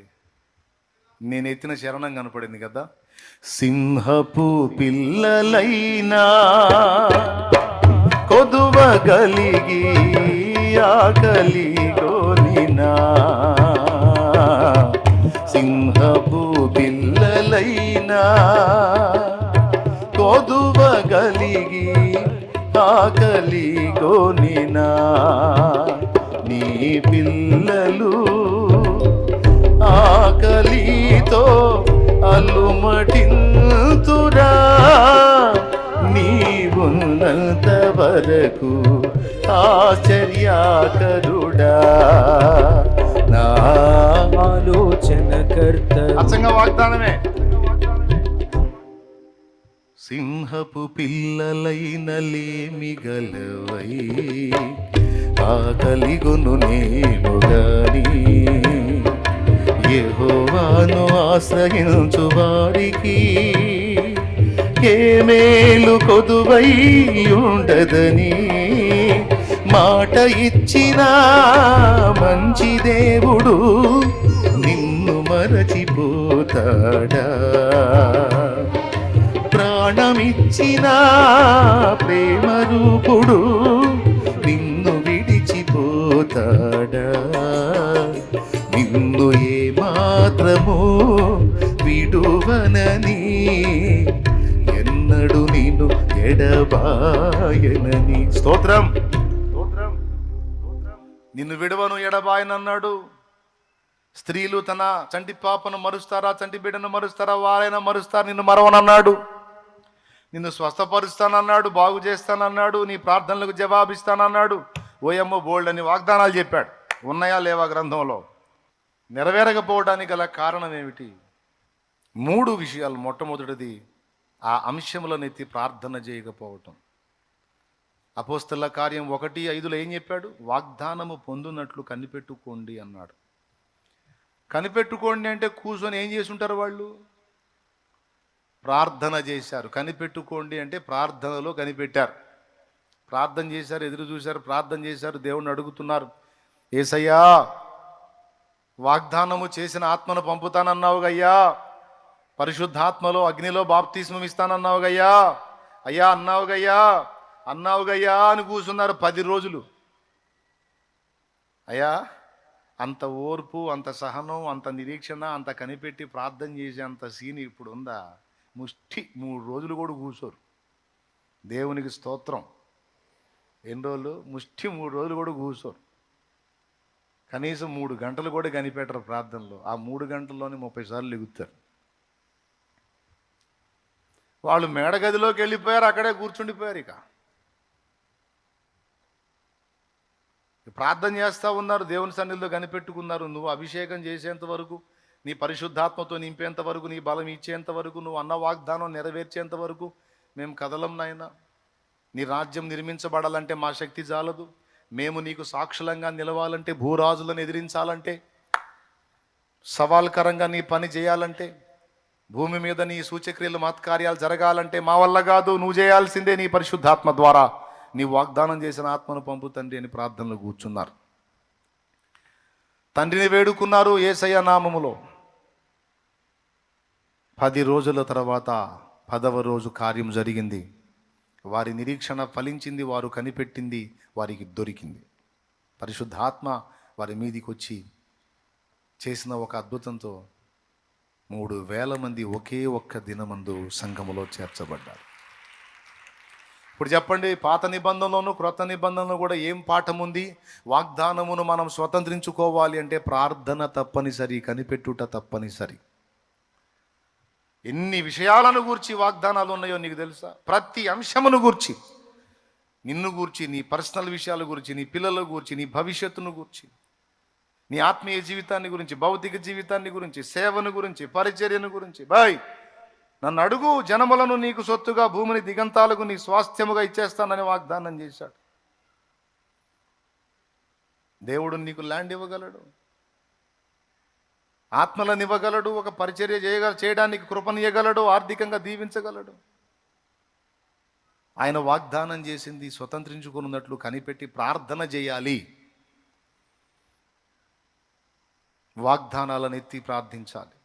Speaker 1: నేను ఎత్తిన శరణం కనపడింది కదా. సింహపు పిల్లలైనా కొదువగలిగి ఆకలి గోనినా, సింహపు పిల్లలైనా కొదువగలిగి ఆకలి గోనినా, నీ పిల్లలు ఆకలితో అలుమటింతురా, నీవున్నంత వరకు ఆశ్చర్యకరుడా, నా ఆలోచనకర్త. అచ్చంగా వాగ్దానమే. సింహపు పిల్లలైన లేమిగలవై ఆకలిగొను నేను గాని, యెహోవాను ఆశ్రయించు వారికి ఏ మేలు కొదువై ఉండదని మాట ఇచ్చిన మంచి దేవుడు నిన్ను మరచిపోతాడా? ప్రాణమిచ్చిన ప్రేమ రూపుడు నిన్ను విడిచిపోతాడా? నిన్ను ఏ మాత్రము విడువనని ఎన్నడు నిన్ను ఎడబాయనని. స్తోత్రం. నిన్ను విడవను ఎడబాయనన్నాడు. స్త్రీలు తన చంటి పాపను మరుస్తారా, చంటి బిడ్డను మరుస్తారా? వారైనా మరుస్తారు, నిన్ను మరవనన్నాడు. నిన్ను స్వస్థపరుస్తానన్నాడు, బాగు చేస్తానన్నాడు, నీ ప్రార్థనలకు జవాబిస్తానన్నాడు. ఓయమ్మ బోల్డ్ అని వాగ్దానాలు చెప్పాడు. ఉన్నాయా లేవా గ్రంథంలో? నెరవేరకపోవడానికి గల కారణం ఏమిటి? 3 విషయాలు. మొట్టమొదటిది, ఆ అంశములనెత్తి ప్రార్థన చేయకపోవటం. అపోస్తల కార్యం 1:5 ఏం చెప్పాడు? వాగ్దానము పొందునట్లు కనిపెట్టుకోండి అన్నాడు. కనిపెట్టుకోండి అంటే కూర్చొని ఏం చేసి ఉంటారు వాళ్ళు? ప్రార్థన చేశారు. కనిపెట్టుకోండి అంటే ప్రార్థనలో కనిపెట్టారు. ప్రార్థన చేశారు, ఎదురు చూశారు, ప్రార్థన చేశారు, దేవుణ్ణి అడుగుతున్నారు. యేసయ్యా, వాగ్దానము చేసిన ఆత్మను పంపుతానన్నావుగయ్యా, పరిశుద్ధాత్మలో అగ్నిలో బాప్తిస్మం ఇస్తానన్నావుగయ్యా, అయ్యా అన్నావుగయ్యా అని కూర్చున్నారు 10 రోజులు. అయ్యా, అంత ఓర్పు, అంత సహనం, అంత నిరీక్షణ, అంత కనిపెట్టి ప్రార్థన చేసే అంత సీన్ ఇప్పుడు ఉందా? ముష్టి 3 రోజులు కూడా కూర్చోరు. దేవునికి స్తోత్రం. ఎన్ని రోజులు? ముష్టి 3 రోజులు కూడా కూర్చోరు. కనీసం 3 గంటలు కూడా కనిపెట్టరు ప్రార్థనలో. ఆ 3 గంటల్లోనే 30 సార్లు లెగుతారు. వాళ్ళు మేడగదిలోకి వెళ్ళిపోయారు, అక్కడే కూర్చుండిపోయారు. ఇక ప్రార్థన చేస్తూ ఉన్నారు, దేవుని సన్నిధిలో కనిపెట్టుకున్నారు. నువ్వు అభిషేకం చేసేంత వరకు, నీ పరిశుద్ధాత్మతో నింపేంత వరకు, నీ బలం ఇచ్చేంత వరకు, నువ్వు అన్న వాగ్దానం నెరవేర్చేంత వరకు మేము కదలం నాయనా. నీ రాజ్యం నిర్మించబడాలంటే మా శక్తి చాలదు. మేము నీకు సాక్షులంగా నిలవాలంటే, భూరాజులను ఎదిరించాలంటే, సవాల్కరంగా నీ పని చేయాలంటే, భూమి మీద నీ సూచక్రియలు మహత్కార్యాలు జరగాలంటే మా వల్ల కాదు, నువ్వు చేయాల్సిందే నీ పరిశుద్ధాత్మ ద్వారా. నీ వాగ్దానం చేసిన ఆత్మను పంపు తండ్రి అని ప్రార్థనలు కూర్చున్నారు. తండ్రిని వేడుకున్నారు యేసయ్య నామములో. 10 రోజుల తర్వాత 10వ రోజు కార్యం జరిగింది. వారి నిరీక్షణ ఫలించింది, వారు కనిపెట్టింది వారికి దొరికింది. పరిశుద్ధాత్మ వారి మీదికి వచ్చి చేసిన ఒక అద్భుతంతో 3,000 మంది ఒకే ఒక్క దినమందు సంఘములో చేర్చబడ్డారు. ఇప్పుడు చెప్పండి, పాత నిబంధనలోను క్రొత్త నిబంధనలో కూడా ఏం పాఠం ఉంది? వాగ్దానమును మనం స్వతంత్రించుకోవాలి అంటే ప్రార్థన తప్పనిసరి, కనిపెట్టుట తప్పనిసరి. ఎన్ని విషయాలను గూర్చి వాగ్దానాలు ఉన్నాయో నీకు తెలుసా? ప్రతి అంశమును గూర్చి, నిన్ను గూర్చి, నీ పర్సనల్ విషయాల గురించి, నీ పిల్లల గురించి, నీ భవిష్యత్తును గురించి, నీ ఆత్మీయ జీవితాన్ని గురించి, భౌతిక జీవితాన్ని గురించి, సేవను గురించి, పరిచర్యను గురించి. బాయ్, నన్ను అడుగు, జనములను నీకు సొత్తుగా, భూమిని దిగంతాలకు నీ స్వాస్థ్యముగా ఇచ్చేస్తానని వాగ్దానం చేశాడు. దేవుడు నీకు ల్యాండ్ ఇవ్వగలడు, ఆత్మలను ఇవ్వగలడు, ఒక పరిచర్య చేయడానికి కృపనియగలడు, ఆర్థికంగా దీవించగలడు. ఆయన వాగ్దానం చేసింది స్వతంత్రించుకున్నట్లు కనిపెట్టి ప్రార్థన చేయాలి. వాగ్దానాలను ఎత్తి ప్రార్థించాలి,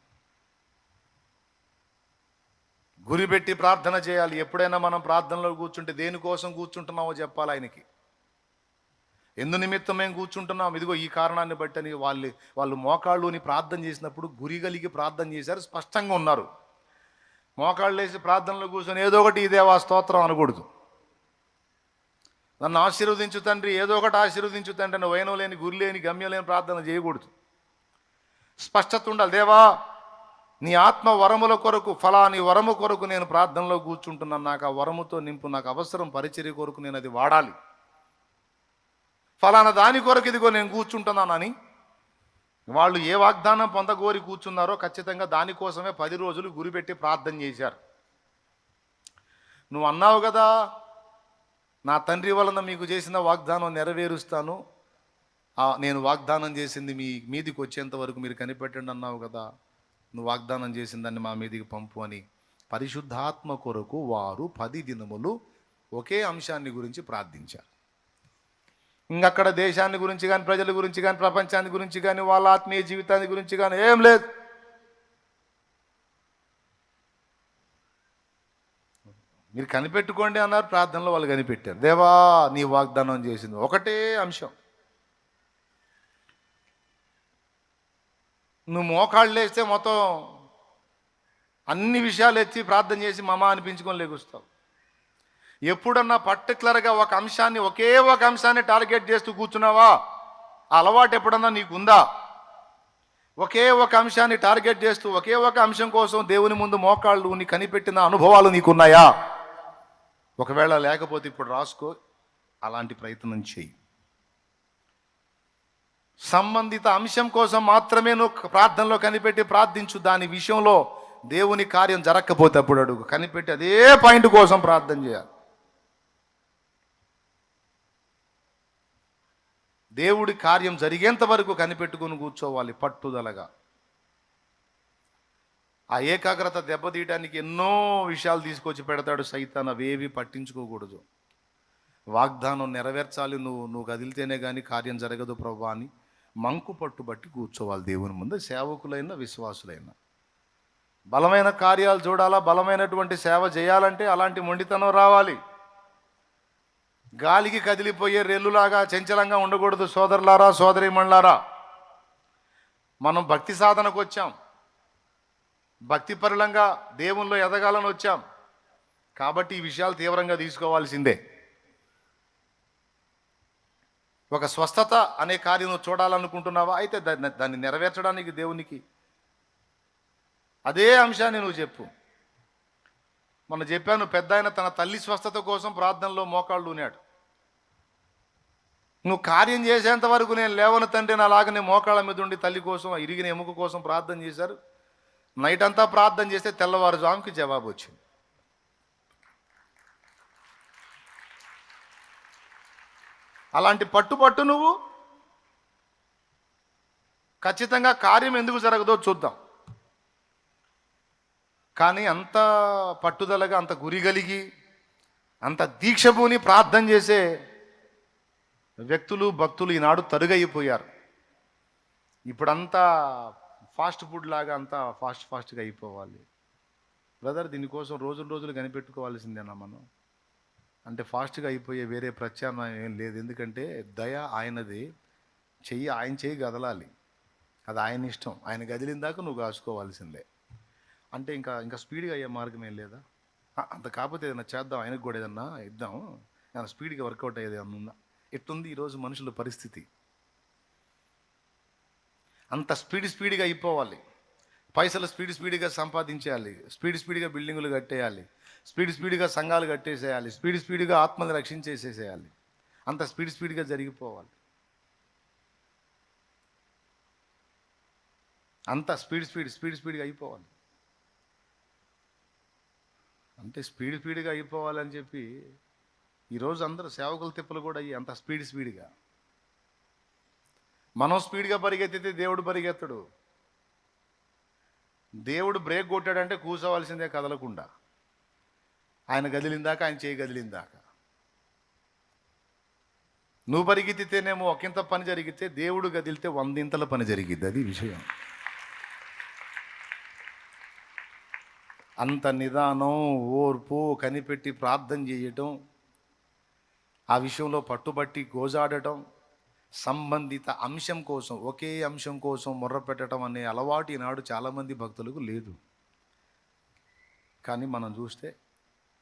Speaker 1: గురిపెట్టి ప్రార్థన చేయాలి. ఎప్పుడైనా మనం ప్రార్థనలో కూర్చుంటే దేనికోసం కూర్చుంటున్నామో చెప్పాలి ఆయనకి. ఎందు నిమిత్తం మేము కూర్చుంటున్నాం, ఇదిగో ఈ కారణాన్ని బట్టి అని వాళ్ళు మోకాళ్ళుని ప్రార్థన చేసినప్పుడు గురి కలిగి ప్రార్థన చేశారు, స్పష్టంగా ఉన్నారు. మోకాళ్ళు వేసి ప్రార్థనలో కూర్చొని ఏదో ఒకటి ఇదేవా స్తోత్రం అనకూడదు. నన్ను ఆశీర్వదించు తండ్రి, ఏదో ఒకటి ఆశీర్వదించు తండ్రి అని వైనం లేని, గురి లేని, గమ్యం లేని ప్రార్థన చేయకూడదు. స్పష్టత ఉండాలి. దేవా, నీ ఆత్మ వరముల కొరకు, ఫలాని వరము కొరకు నేను ప్రార్థనలో కూర్చుంటున్నాను, నాకు ఆ వరముతో నింపు, నాకు అవసరం పరిచర్య కొరకు నేను అది వాడాలి, ఫలానా దాని కొరకు ఇదిగో నేను కూర్చుంటున్నానని వాళ్ళు ఏ వాగ్దానం పొందగోరి కూర్చున్నారో ఖచ్చితంగా దానికోసమే 10 రోజులు గురిపెట్టి ప్రార్థన చేశారు. నువ్వు అన్నావు కదా, నా తండ్రి వలన మీకు చేసిన వాగ్దానం నెరవేరుస్తాను, నేను వాగ్దానం చేసింది మీ మీదికి వచ్చేంత వరకు మీరు కనిపెట్టండి అన్నావు కదా, నువ్వు వాగ్దానం చేసిన దాన్ని మా మీదికి పంపు అని పరిశుద్ధాత్మ కొరకు వారు 10 దినములు ఒకే అంశాన్ని గురించి ప్రార్థించారు. ఇంకక్కడ దేశాన్ని గురించి కానీ, ప్రజల గురించి కానీ, ప్రపంచాన్ని గురించి కానీ, వాళ్ళ ఆత్మీయ జీవితాన్ని గురించి కానీ ఏం లేదు. మీరు కనిపెట్టుకోండి అన్నారు, ప్రార్థనలో వాళ్ళు కనిపెట్టారు. దేవా నీ వాగ్దానం చేసింది ఒకటే అంశం. నువ్వు మోకాళ్ళు లేస్తే మొత్తం అన్ని విషయాలు ఎత్తి ప్రార్థన చేసి మమ అనిపించుకొని లేగుస్తావు. ఎప్పుడన్నా పర్టికులర్గా ఒక అంశాన్ని, ఒకే ఒక అంశాన్ని టార్గెట్ చేస్తూ కూర్చున్నావా? ఆ అలవాటు ఎప్పుడన్నా నీకుందా? ఒకే ఒక అంశాన్ని టార్గెట్ చేస్తూ ఒకే ఒక అంశం కోసం దేవుని ముందు మోకాళ్ళు నీ కనిపెట్టిన అనుభవాలు నీకున్నాయా? ఒకవేళ లేకపోతే ఇప్పుడు రాసుకో, అలాంటి ప్రయత్నం చెయ్యి. సంబంధిత అంశం కోసం మాత్రమే నువ్వు ప్రార్థనలో కనిపెట్టి ప్రార్థించు. దాని విషయంలో దేవుని కార్యం జరగకపోతే అప్పుడు అడుగు. కనిపెట్టి అదే పాయింట్ కోసం ప్రార్థన చేయాలి. దేవుడి కార్యం జరిగేంత వరకు కనిపెట్టుకుని కూర్చోవాలి పట్టుదలగా. ఆ ఏకాగ్రత దెబ్బతీయడానికి ఎన్నో విషయాలు తీసుకొచ్చి పెడతాడు సైతాన్. అవేవి పట్టించుకోకూడదు. వాగ్దానం నెరవేర్చాలి, నువ్వు కదిలితేనే కానీ కార్యం జరగదు ప్రభా అని మంకు పట్టుబట్టి కూర్చోవాలి దేవుని ముందు. సేవకులైన విశ్వాసులైన బలమైన కార్యాలు చూడాలా, బలమైనటువంటి సేవ చేయాలంటే అలాంటి మొండితనం రావాలి. గాలికి కదిలిపోయే రెల్లులాగా చంచలంగా ఉండకూడదు. సోదరులారా, సోదరీమణులారా, మనం భక్తి సాధనకు వచ్చాం, భక్తిపరులంగా దేవుల్లో ఎదగాలని వచ్చాం. కాబట్టి ఈ విషయాలు తీవ్రంగా తీసుకోవాల్సిందే. ఒక స్వస్థత అనే కార్యం నువ్వు చూడాలనుకుంటున్నావా? అయితే దాన్ని నెరవేర్చడానికి దేవునికి అదే అంశాన్ని నువ్వు చెప్పు. మొన్న చెప్పాను, పెద్ద ఆయన తన తల్లి స్వస్థత కోసం ప్రార్థనలో మోకాళ్ళు ఉన్నాడు. నువ్వు కార్యం చేసేంత వరకు నేను లేవను తండ్రి, నాలాగనే మోకాళ్ళ మీద ఉండి తల్లి కోసం, ఇరిగిన ఎముక కోసం ప్రార్థన చేశారు. నైట్ అంతా ప్రార్థన చేస్తే తెల్లవారుజాముకి జవాబు వచ్చింది. అలాంటి పట్టు నువ్వు ఖచ్చితంగా కార్యం ఎందుకు జరగదో చూద్దాం. కానీ అంత పట్టుదలగా, అంత గురి కలిగి, అంత దీక్షభూని ప్రార్థన చేసే వ్యక్తులు, భక్తులు ఈనాడు తరుగైపోయారు. ఇప్పుడంతా ఫాస్ట్ ఫుడ్ లాగా అంతా ఫాస్ట్గా అయిపోవాలి. బ్రదర్, దీనికోసం రోజులు కనిపెట్టుకోవాల్సిందేనా మనం? అంటే ఫాస్ట్గా అయిపోయే వేరే ప్రత్యామ్నాయం ఏం లేదు. ఎందుకంటే దయ ఆయనది, ఆయన చెయ్యి కదలాలి, అది ఆయన ఇష్టం. ఆయన కదిలిన దాకా నువ్వు కాసుకోవాల్సిందే. అంటే ఇంకా స్పీడ్గా అయ్యే మార్గం ఏం లేదా? అంత కాకపోతే ఏదైనా చేద్దాం, ఆయనకు కూడా ఏదన్నా ఇద్దాం, ఏదైనా స్పీడ్గా వర్కౌట్ అయ్యేది ఏమన్నా ఉందా? ఎట్టుంది ఈరోజు మనుషుల పరిస్థితి? అంత స్పీడ్గా అయిపోవాలి. పైసలు స్పీడ్గా సంపాదించేయాలి, స్పీడ్గా బిల్డింగులు కట్టేయాలి, స్పీడ్గా సంఘాలు కట్టేసేయాలి, స్పీడ్గా ఆత్మని రక్షించేసేసేయాలి. అంత స్పీడ్గా జరిగిపోవాలి. అంత స్పీడ్గా అయిపోవాలి. అంటే స్పీడ్గా అయిపోవాలని చెప్పి ఈరోజు అందరూ సేవకుల తిప్పలు కూడా అయ్యి అంత స్పీడ్గా. మనం స్పీడ్గా పరిగెత్తితే దేవుడు పరిగెత్తడు. దేవుడు బ్రేక్ కొట్టాడంటే కూర్చోవలసిందే కదలకుండా. ఆయన కదిలిందాక, ఆయన చేయి కదిలిందాక. నువ్వు పరిగెత్తితేనేమో ఒకంత పని జరిగితే, దేవుడు కదిలితే 100 ఇంతల పని జరిగిద్ది. అది విషయం. అంత నిదానం, ఓర్పు, కనిపెట్టి ప్రార్థన చేయటం, ఆ విషయంలో పట్టుబట్టి గోజాడటం, సంబంధిత అంశం కోసం, ఒకే అంశం కోసం మొర్రపెట్టడం అనే అలవాటు ఈనాడు చాలామంది భక్తులకు లేదు. కానీ మనం చూస్తే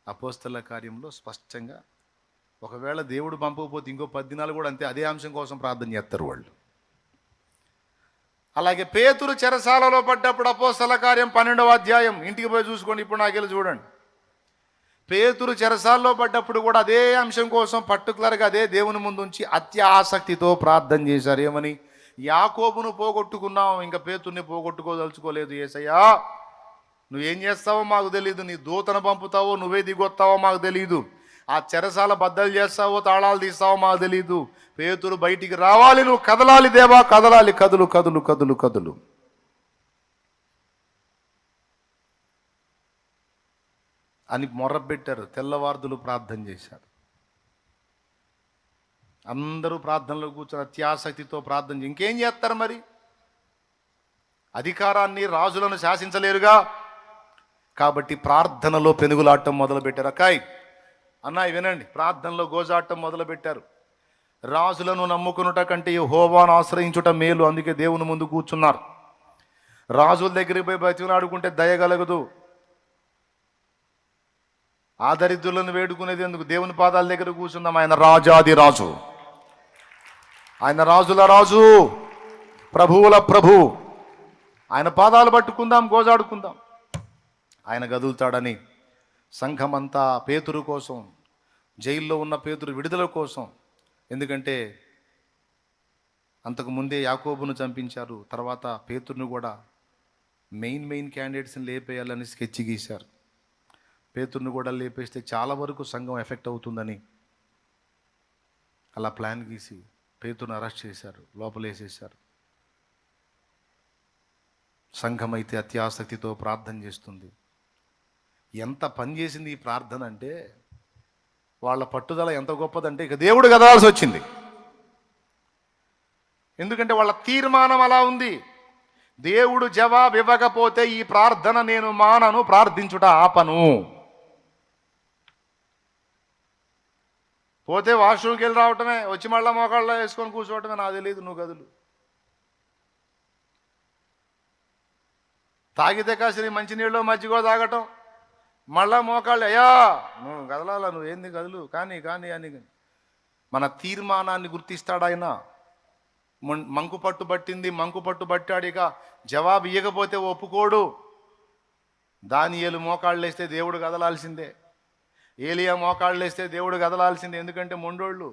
Speaker 1: అపోస్తల కార్యంలో స్పష్టంగా, ఒకవేళ దేవుడు పంపకపోతే ఇంకో 10 దినాలు కూడా అంతే, అదే అంశం కోసం ప్రార్థన చేస్తారు వాళ్ళు. అలాగే పేతురు చెరసాలలో పడ్డప్పుడు, అపోస్తల కార్యం 12వ అధ్యాయం, ఇంటికి పోయి చూసుకోండి, ఇప్పుడు నాకెళ్ళి చూడండి. పేతురు చెరసాల్లో పడ్డప్పుడు కూడా అదే అంశం కోసం పర్టికులర్గా అదే దేవుని ముందు ఉంచి అత్యాసక్తితో ప్రార్థన చేశారు. ఏమని? యాకోబును పోగొట్టుకున్నావు, ఇంకా పేతుర్ని పోగొట్టుకోదలుచుకోలేదు. యేసయ్యా, నువ్వేం చేస్తావో మాకు తెలియదు, నీ దూతను పంపుతావో, నువ్వే దిగొస్తావో మాకు తెలియదు, ఆ చెరసాల బద్దలు చేస్తావో, తాళాలు తీస్తావో మాకు తెలియదు. పేతురు బయటికి రావాలి, నువ్వు కదలాలి దేవా, కదలాలి, కదులు కదులు కదులు కదులు. అని మొర్రపెట్టారు. తెల్లవార్దులు ప్రార్థన చేశారు. అందరూ ప్రార్థనలో కూర్చొని అత్యాసక్తితో ప్రార్థన ఇంకేం చేస్తారు మరి? అధికారాన్ని, రాజులను శాసించలేరుగా. కాబట్టి ప్రార్థనలో పెనుగులాటం మొదలుపెట్టారు. అక్కాయ్ అన్నాయి వినండి, ప్రార్థనలో గోజాటం మొదలుపెట్టారు. రాజులను నమ్ముకునుట కంటే యెహోవాను ఆశ్రయించుట మేలు, అందుకే దేవుని ముందు కూర్చున్నారు. రాజుల దగ్గరికి పోయి బతిలాడుకుంటే దయగలగదు. ఆ దరిద్రులను వేడుకునేది ఎందుకు? దేవుని పాదాల దగ్గర కూర్చుందాం. ఆయన రాజాది రాజు, ఆయన రాజుల రాజు, ప్రభువుల ప్రభు. ఆయన పాదాలు పట్టుకుందాం, గోజాడుకుందాం. ఆయన గదులుతాడని సంఘమంతా పేతురు కోసం, జైల్లో ఉన్న పేతురు విడుదల కోసం. ఎందుకంటే అంతకుముందే యాకోబును చంపించారు, తర్వాత పేతురును కూడా మెయిన్ క్యాండిడేట్స్ని లేపేయాలని స్కెచ్ గీశారు. పేతురును కూడా లేపేస్తే చాలా వరకు సంఘం ఎఫెక్ట్ అవుతుందని అలా ప్లాన్ గీసి పేతురును అరెస్ట్ చేశారు, లోపలేసేశారు. సంఘం అయితే అత్యాసక్తితో ప్రార్థన చేస్తుంది. ఎంత పని చేసింది ఈ ప్రార్థన అంటే, వాళ్ళ పట్టుదల ఎంత గొప్పదంటే ఇక దేవుడు కదలాల్సి వచ్చింది. ఎందుకంటే వాళ్ళ తీర్మానం అలా ఉంది. దేవుడు జవాబు ఇవ్వకపోతే ఈ ప్రార్థన నేను మానను, ప్రార్థించుట ఆపను. పోతే వాష్రూమ్కి వెళ్ళి రావటమే, వచ్చి మళ్ళా మోకాళ్ళలో వేసుకొని కూర్చోవటమే. నాకు తెలియదు, నువ్వు గదులు. తాగితే కాసిన మంచినీళ్ళు మజ్జిగో తాగటం, మళ్ళా మోకాళ్ళు, అయ్యా నువ్వు కదలాలా, నువ్వు ఏంది కదులు, కానీ అని. మన తీర్మానాన్ని గుర్తిస్తాడు ఆయన. మంకు పట్టు పట్టింది, మంకు పట్టు పట్టాడు. ఇక జవాబు ఇవ్వకపోతే ఒప్పుకోడు. దానియేలు మోకాళ్ళు వేస్తే దేవుడు కదలాల్సిందే, ఏలియా మోకాళ్ళు వేస్తే దేవుడు కదలాల్సిందే. ఎందుకంటే మొండోళ్ళు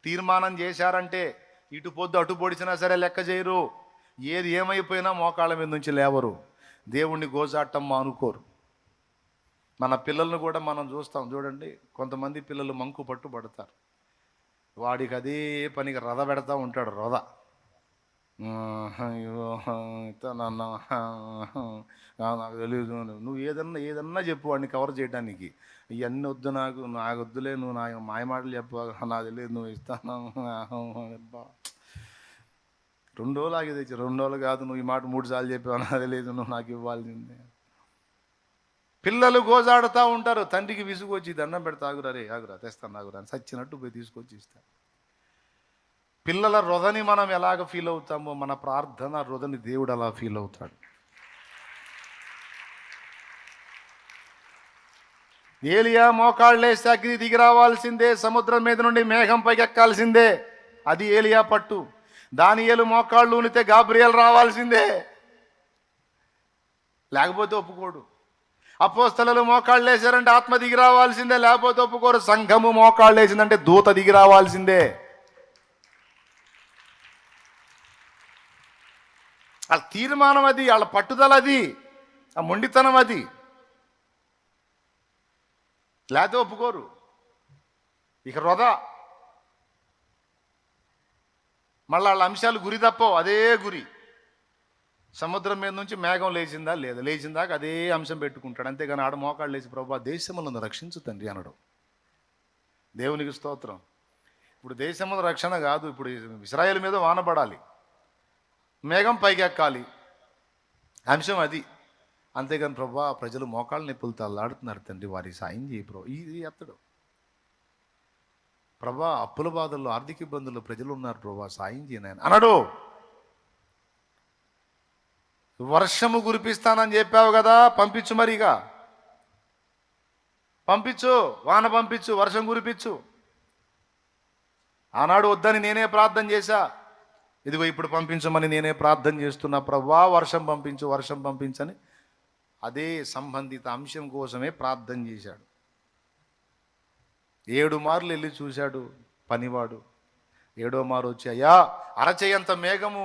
Speaker 1: తీర్మానం చేశారంటే ఇటు పొద్దు అటు పొడిచినా సరే లెక్క చేయరు. ఏది ఏమైపోయినా మోకాళ్ళ మీద నుంచి లేవరు. దేవుణ్ణి గోజాటం మానుకోరు. మన పిల్లలను కూడా మనం చూస్తాం, చూడండి. కొంతమంది పిల్లలు మంకు పట్టు పడతారు. వాడికి అదే పనికి రథ పెడతా ఉంటాడు. రథ నాకు తెలియదు, నువ్వు ఏదన్నా చెప్పు వాడిని కవర్ చేయడానికి. ఇవన్నీ వద్దు, నాకు వద్దులే, నువ్వు నా మాయమాటలు చెప్పు, నాకు తెలియదు, నువ్వు ఇస్తాను. 2 రోజులు ఆగి తెచ్చి, 2 రోజులు కాదు, నువ్వు ఈ మాట 3 సార్లు చెప్పావు, నాకు తెలియదు, నువ్వు నాకు ఇవ్వాల్సిందే. పిల్లలు గోజాడుతూ ఉంటారు. తండ్రికి విసుగు వచ్చి దండం పెడతా, ఆగురా తెస్తాను, ఆగురా అని సచ్చినట్టు పోయి తీసుకొచ్చి ఇస్తాను. పిల్లల రొదని మనం ఎలాగ ఫీల్ అవుతామో, మన ప్రార్థన రొదని దేవుడు అలా ఫీల్ అవుతాడు. ఏలియా మోకాళ్ళేస్తే అగ్ని దిగి రావాల్సిందే, సముద్రం మీద నుండి మేఘం పైకి ఎక్కాల్సిందే. అది ఏలియా పట్టు. దానియేలు మోకాళ్ళు ఉనితే గాబ్రియేల్ రావాల్సిందే, లేకపోతే ఒప్పుకోడు. అపోస్తలులు మోకాళ్ళు వేసారంటే ఆత్మ దిగి రావాల్సిందే, లేకపోతే ఒప్పుకోరు. సంఘము మోకాళ్ళు వేసిందంటే దూత దిగి రావాల్సిందే. వాళ్ళ తీర్మానం అది, వాళ్ళ పట్టుదల అది, ఆ మొండితనం అది. లేకపోతే ఒప్పుకోరు. ఇక వృధా. మళ్ళీ వాళ్ళ అంశాలు గురి తప్పవు, అదే గురి. సముద్రం మీద నుంచి మేఘం లేచిందా లేదా, లేచిందాక అదే అంశం పెట్టుకుంటాడు. అంతేగాని ఆడ మోకాళ్ళు లేచి ప్రభా దేశములను రక్షించు తండ్రి అనడు. దేవునికి స్తోత్రం. ఇప్పుడు దేశముల రక్షణ కాదు, ఇప్పుడు ఇశ్రాయేలు మీద వానపడాలి, మేఘం పైకి ఎక్కాలి, అంశం అది. అంతేగాని ప్రభా ప్రజలు మోకాళ్ళ నొప్పులతో అల్లాడుతున్నారు తండ్రి, వారి సాయం చేయి ప్రభు, ఇది ఎత్తడు. ప్రభా అప్పుల బాధల్లో, ఆర్థిక ఇబ్బందుల్లో ప్రజలు ఉన్నారు ప్రభా సాయం చేయను అనడు. వర్షము కురిపిస్తానని చెప్పావు కదా, పంపించు, మరిగా పంపించు, వాన పంపించు, వర్షం కురిపించు. ఆనాడు వద్దని నేనే ప్రార్థన చేశా, ఇదిగో ఇప్పుడు పంపించమని నేనే ప్రార్థన చేస్తున్నా. ప్రభువా వర్షం పంపించు, వర్షం పంపించని అదే సంబంధిత అంశం కోసమే ప్రార్థన చేశాడు. 7 మార్లు వెళ్ళి చూశాడు పనివాడు. 7వ మారు వచ్చి, అయ్యా అరచేయంత మేఘము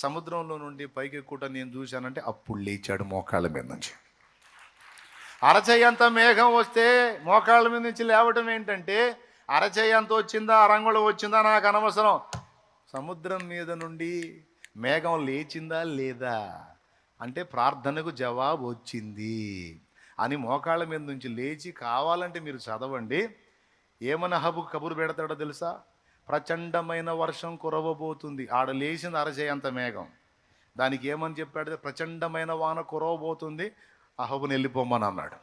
Speaker 1: సముద్రంలో నుండి పైకి ఎక్కుట నేను చూశానంటే అప్పుడు లేచాడు మోకాళ్ళ మీద నుంచి. అరచేయంత మేఘం వస్తే మోకాళ్ళ మీద నుంచి లేవటం ఏంటంటే, అరచేయంత వచ్చిందా అరంగుళం వచ్చిందా నాకు అనవసరం, సముద్రం మీద నుండి మేఘం లేచిందా లేదా అంటే ప్రార్థనకు జవాబు వచ్చింది. అని మోకాళ్ళ మీద నుంచి లేచి కావాలంటే మీరు చదవండి. ఏమని అహబు కబురు పెడతాడో తెలుసా? ప్రచండమైన వర్షం కురవబోతుంది. ఆడ లేచింది అరచేయంత మేఘం. దానికి ఏమని చెప్పాడు? ప్రచండమైన వాన కురవబోతుంది, అహబుని వెళ్ళిపోమ్మని అన్నాడు.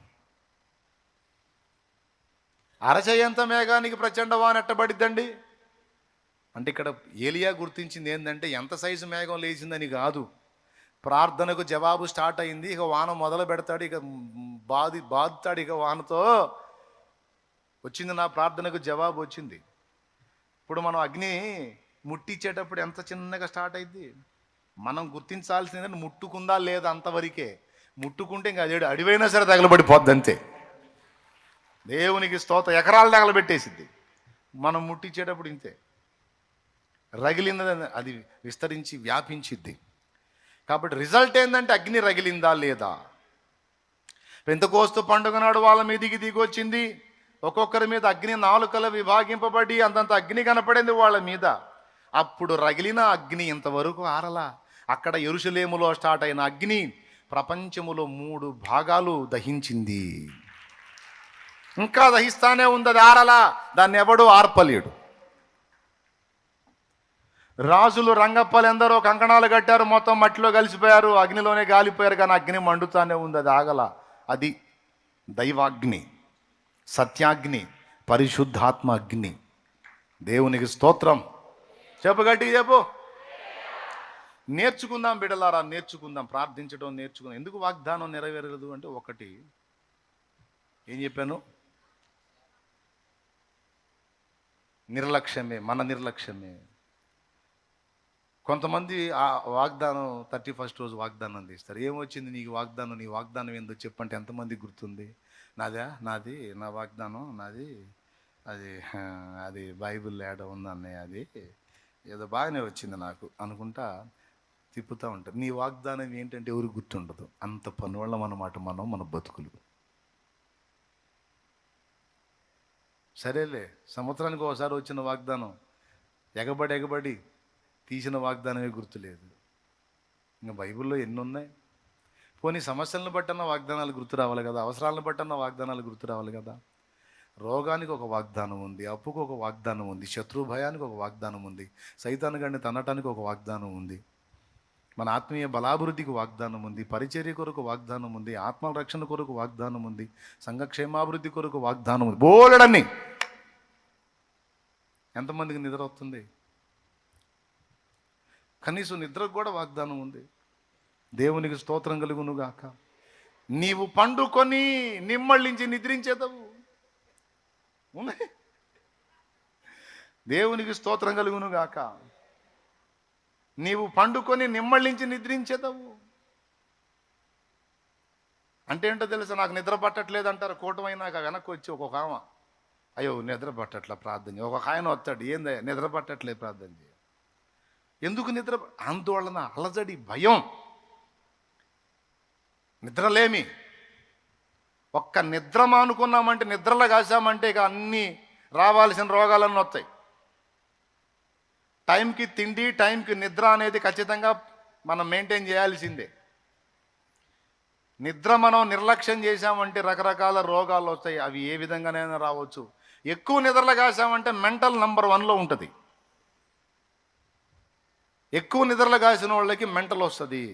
Speaker 1: అరచేయంత మేఘానికి ప్రచండ వాన ఎట్టబడిద్దండి? అంటే ఇక్కడ ఏలియా గుర్తించింది ఏంటంటే ఎంత సైజు మేఘం లేచిందని కాదు, ప్రార్థనకు జవాబు స్టార్ట్ అయింది, ఇక వాన మొదలు పెడతాడు, ఇక బాదుతాడు, ఇక వానతో వచ్చింది, నా ప్రార్థనకు జవాబు వచ్చింది. ఇప్పుడు మనం అగ్ని ముట్టించేటప్పుడు ఎంత చిన్నగా స్టార్ట్ అయింది. మనం గుర్తించాల్సింది ముట్టుకుందా లేదా అంతవరకే. ముట్టుకుంటే ఇంకా అదే అడివైనా సరే తగలబడిపోద్ది అంతే. దేవునికి స్తోత్రం, ఎకరాలు తగలబెట్టేసిద్ది. మనం ముట్టించేటప్పుడు ఇంతే, రగిలిందని అది విస్తరించి వ్యాపించిద్ది. కాబట్టి రిజల్ట్ ఏంటంటే అగ్ని రగిలిందా లేదా. పెంతెకోస్తు పండుగ నాడు వాళ్ళ మీదికి దిగొచ్చింది. ఒక్కొక్కరి మీద అగ్ని నాలుకల విభాగింపబడి అంతంత అగ్ని కనపడింది వాళ్ళ మీద. అప్పుడు రగిలిన అగ్ని ఇంతవరకు ఆరలా. అక్కడ యెరూషలేములో స్టార్ట్ అయిన అగ్ని ప్రపంచములో 3 భాగాలు దహించింది. ఇంకా దహిస్తానే ఉంది, అది ఆరలా. దాన్ని ఎవడు ఆర్పలేడు. రాజులు రంగప్పలు ఎందరో కంకణాలు కట్టారు, మొత్తం మట్టిలో కలిసిపోయారు, అగ్నిలోనే గాలిపోయారు, కానీ అగ్ని మండుతానే ఉంది, అది ఆగల. అది దైవాగ్ని, సత్యాగ్ని, పరిశుద్ధాత్మ అగ్ని. దేవునికి స్తోత్రం. చెప్పు, గట్టిగా చెప్పు. నేర్చుకుందాం బిడ్డలారా, నేర్చుకుందాం, ప్రార్థించడం నేర్చుకుందాం. ఎందుకు వాగ్దానం నెరవేరదు అంటే, ఒకటి ఏం చెప్పాను, నిర్లక్ష్యమే, మన నిర్లక్ష్యమే. కొంతమంది ఆ వాగ్దానం 31st రోజు వాగ్దానం తీస్తారు. ఏమొచ్చింది నీకు వాగ్దానం, నీ వాగ్దానం ఏందో చెప్పంటే ఎంతమంది గుర్తుంది? నాది నా వాగ్దానం నాది, అది బైబిల్ ఏడ ఉందన్నయ్య, అది ఏదో బాగానే వచ్చింది నాకు అనుకుంటా తిప్పుతూ ఉంటారు. నీ వాగ్దానం ఏంటంటే ఎవరికి గుర్తుండదు. అంత పనివాళ్ళం అన్నమాట మన బతుకులు. సరేలే, సంవత్సరానికి ఒకసారి వచ్చిన వాగ్దానం ఎగబడి తీసిన వాగ్దానమే గుర్తులేదు. ఇంకా బైబిల్లో ఎన్ని ఉన్నాయి. పోనీ సమస్యలను బట్టన్న వాగ్దానాలు గుర్తు రావాలి కదా, అవసరాలను బట్టన్న వాగ్దానాలు గుర్తు రావాలి కదా. రోగానికి ఒక వాగ్దానం ఉంది, అప్పుకు ఒక వాగ్దానం ఉంది, శత్రు భయానికి ఒక వాగ్దానం ఉంది, సైతాను గండి తన్నటానికి ఒక వాగ్దానం ఉంది, మన ఆత్మీయ బలాభివృద్ధికి వాగ్దానం ఉంది, పరిచర్య కొరకు వాగ్దానం ఉంది, ఆత్మల రక్షణ కొరకు వాగ్దానం ఉంది, సంఘక్షేమాభివృద్ధి కొరకు వాగ్దానం ఉంది, బోలెడన్ని. ఎంతమందికి నిద్ర వస్తుంది? కనీసం నిద్రకు కూడా వాగ్దానం ఉంది. దేవునికి స్తోత్రం కలుగునుగాక. నీవు పండుకొని నిమ్మళించి నిద్రించేదవు. దేవునికి స్తోత్రం కలుగునుగాక. నీవు పండుకొని నిమ్మళించి నిద్రించేదవు అంటే ఏంటో తెలుసా? నాకు నిద్ర పట్టట్లేదు అంటారు. కూటమైనాక వెనక్కి వచ్చి ఒక్కొక్క ఆమె, అయ్యో నిద్ర పట్టట్ల ప్రార్థన చేయి. ఒక్కొక్క ఆయన వస్తాడు, ఏందయ్యా నిద్ర పట్టట్లేదు ప్రార్థన చేయి. ఎందుకు నిద్ర? ఆందోళన, అలజడి, భయం, నిద్రలేమి. ఒక్క నిద్ర మానుకున్నామంటే, నిద్రలో కాసామంటే ఇక అన్నీ రావాల్సిన రోగాలన్నీ వస్తాయి. టైంకి తిండి, టైంకి నిద్ర అనేది ఖచ్చితంగా మనం మెయింటైన్ చేయాల్సిందే. నిద్ర మనం నిర్లక్ష్యం చేశామంటే రకరకాల రోగాలు వస్తాయి. అవి ఏ విధంగానైనా రావచ్చు. ఎక్కువ నిద్రలో కాసామంటే మెంటల్ నంబర్ 1లో ఉంటుంది. ఎక్కువ నిద్రలు కాసిన వాళ్ళకి మెంటల్ వస్తుంది,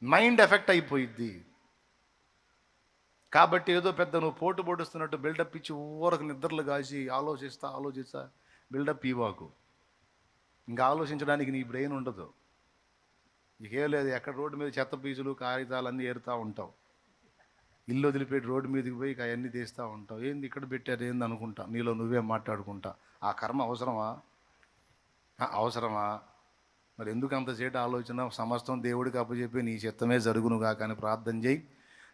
Speaker 1: మైండ్ ఎఫెక్ట్ అయిపోయిద్ది. కాబట్టి ఏదో పెద్ద నువ్వు పోటు పొడుస్తున్నట్టు బిల్డప్ ఇచ్చి ఊరకు నిద్రలు కాసి ఆలోచిస్తా బిల్డప్ ఇవ్వకు. ఇంకా ఆలోచించడానికి నీ బ్రెయిన్ ఉండదు. ఇకేం లేదు, ఎక్కడ రోడ్డు మీద చెత్త పీసులు కాగితాలు అన్నీ ఏరుతూ ఉంటావు. ఇల్లు వదిలిపెట్టి రోడ్డు మీదకి పోయి అవన్నీ తీస్తూ ఉంటావు. ఏంది ఇక్కడ పెట్టారు ఏంది అనుకుంటా, నీలో నువ్వే మాట్లాడుకుంటా. ఆ కర్మ అవసరమా? మరి ఎందుకు అంతసేటు ఆలోచన? సమస్తం దేవుడికి అప్పచెప్పి నీ చిత్తమే జరుగునుగా కానీ ప్రార్థన చేయి.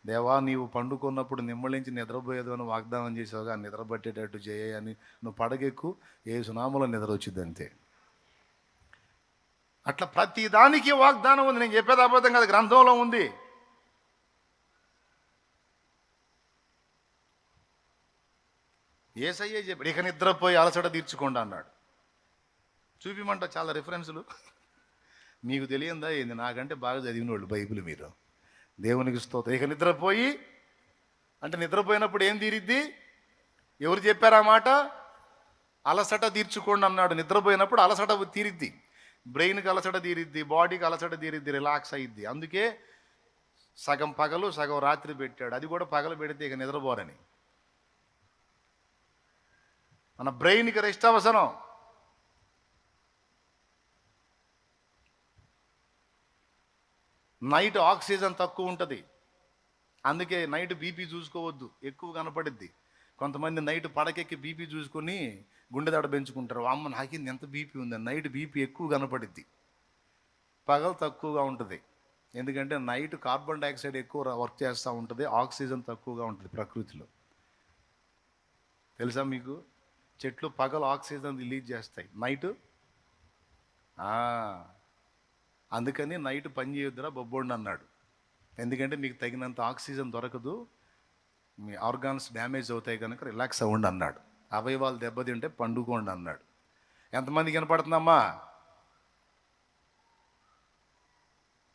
Speaker 1: దేవా, నీవు పండుకున్నప్పుడు నిమ్మళించి నిద్రపోయేదు అని వాగ్దానం చేసావుగా, నిద్ర పట్టేటట్టు చేయని నువ్వు పడగెక్కు, ఏ సునాములో నిద్ర వచ్చింది అంతే. అట్లా ప్రతి దానికి వాగ్దానం ఉంది. నేను చెప్పేది అబద్ధం కాదు, గ్రంథంలో ఉంది. యేసయ్యే చెప్పాడు, ఇక నిద్రపోయి అలసట తీర్చుకోండి అన్నాడు. చూపిమంట చాలా రిఫరెన్సులు. మీకు తెలియందా ఏంది? నాకంటే బాగా చదివిన వాళ్ళు బైబిల్ మీరు. దేవునికి స్తోత్రం. ఇక నిద్రపోయి అంటే నిద్రపోయినప్పుడు ఏం తీరిద్ది? ఎవరు చెప్పారు ఆ మాట? అలసట తీర్చుకోండి అన్నాడు. నిద్రపోయినప్పుడు అలసట తీరిద్ది, బ్రెయిన్కి అలసట తీరిద్ది, బాడీకి అలసట తీరిద్ది, రిలాక్స్ అయ్యిద్ది. అందుకే సగం పగలు సగం రాత్రి పెట్టాడు. అది కూడా పగలు పెడితే ఇక నిద్రపోరని. మన బ్రెయిన్కి రెస్ట్ అవసరం. నైట్ ఆక్సిజన్ తక్కువ ఉంటుంది, అందుకే నైట్ బీపీ చూసుకోవద్దు, ఎక్కువ కనపడిద్ది. కొంతమంది నైట్ పడకెక్కి బీపీ చూసుకొని గుండె దడ పెంచుకుంటారు. అమ్మ నాకింది ఎంత బీపీ ఉందని. నైట్ బీపీ ఎక్కువ కనపడిద్ది, పగలు తక్కువగా ఉంటుంది. ఎందుకంటే నైట్ కార్బన్ డైఆక్సైడ్ ఎక్కువ వర్క్ చేస్తూ ఉంటుంది, ఆక్సిజన్ తక్కువగా ఉంటుంది ప్రకృతిలో. తెలుసా మీకు? చెట్లు పగలు ఆక్సిజన్ రిలీజ్ చేస్తాయి, నైట్ అందుకని నైట్ పని చేయొద్దురా బొబ్బోండి అన్నాడు. ఎందుకంటే మీకు తగినంత ఆక్సిజన్ దొరకదు, మీ ఆర్గాన్స్ డ్యామేజ్ అవుతాయి కనుక రిలాక్స్ అవ్వండి అన్నాడు. అవయవాలు దెబ్బతింటే పండుకోండి అన్నాడు. ఎంతమందికి వినపడుతుందమ్మా?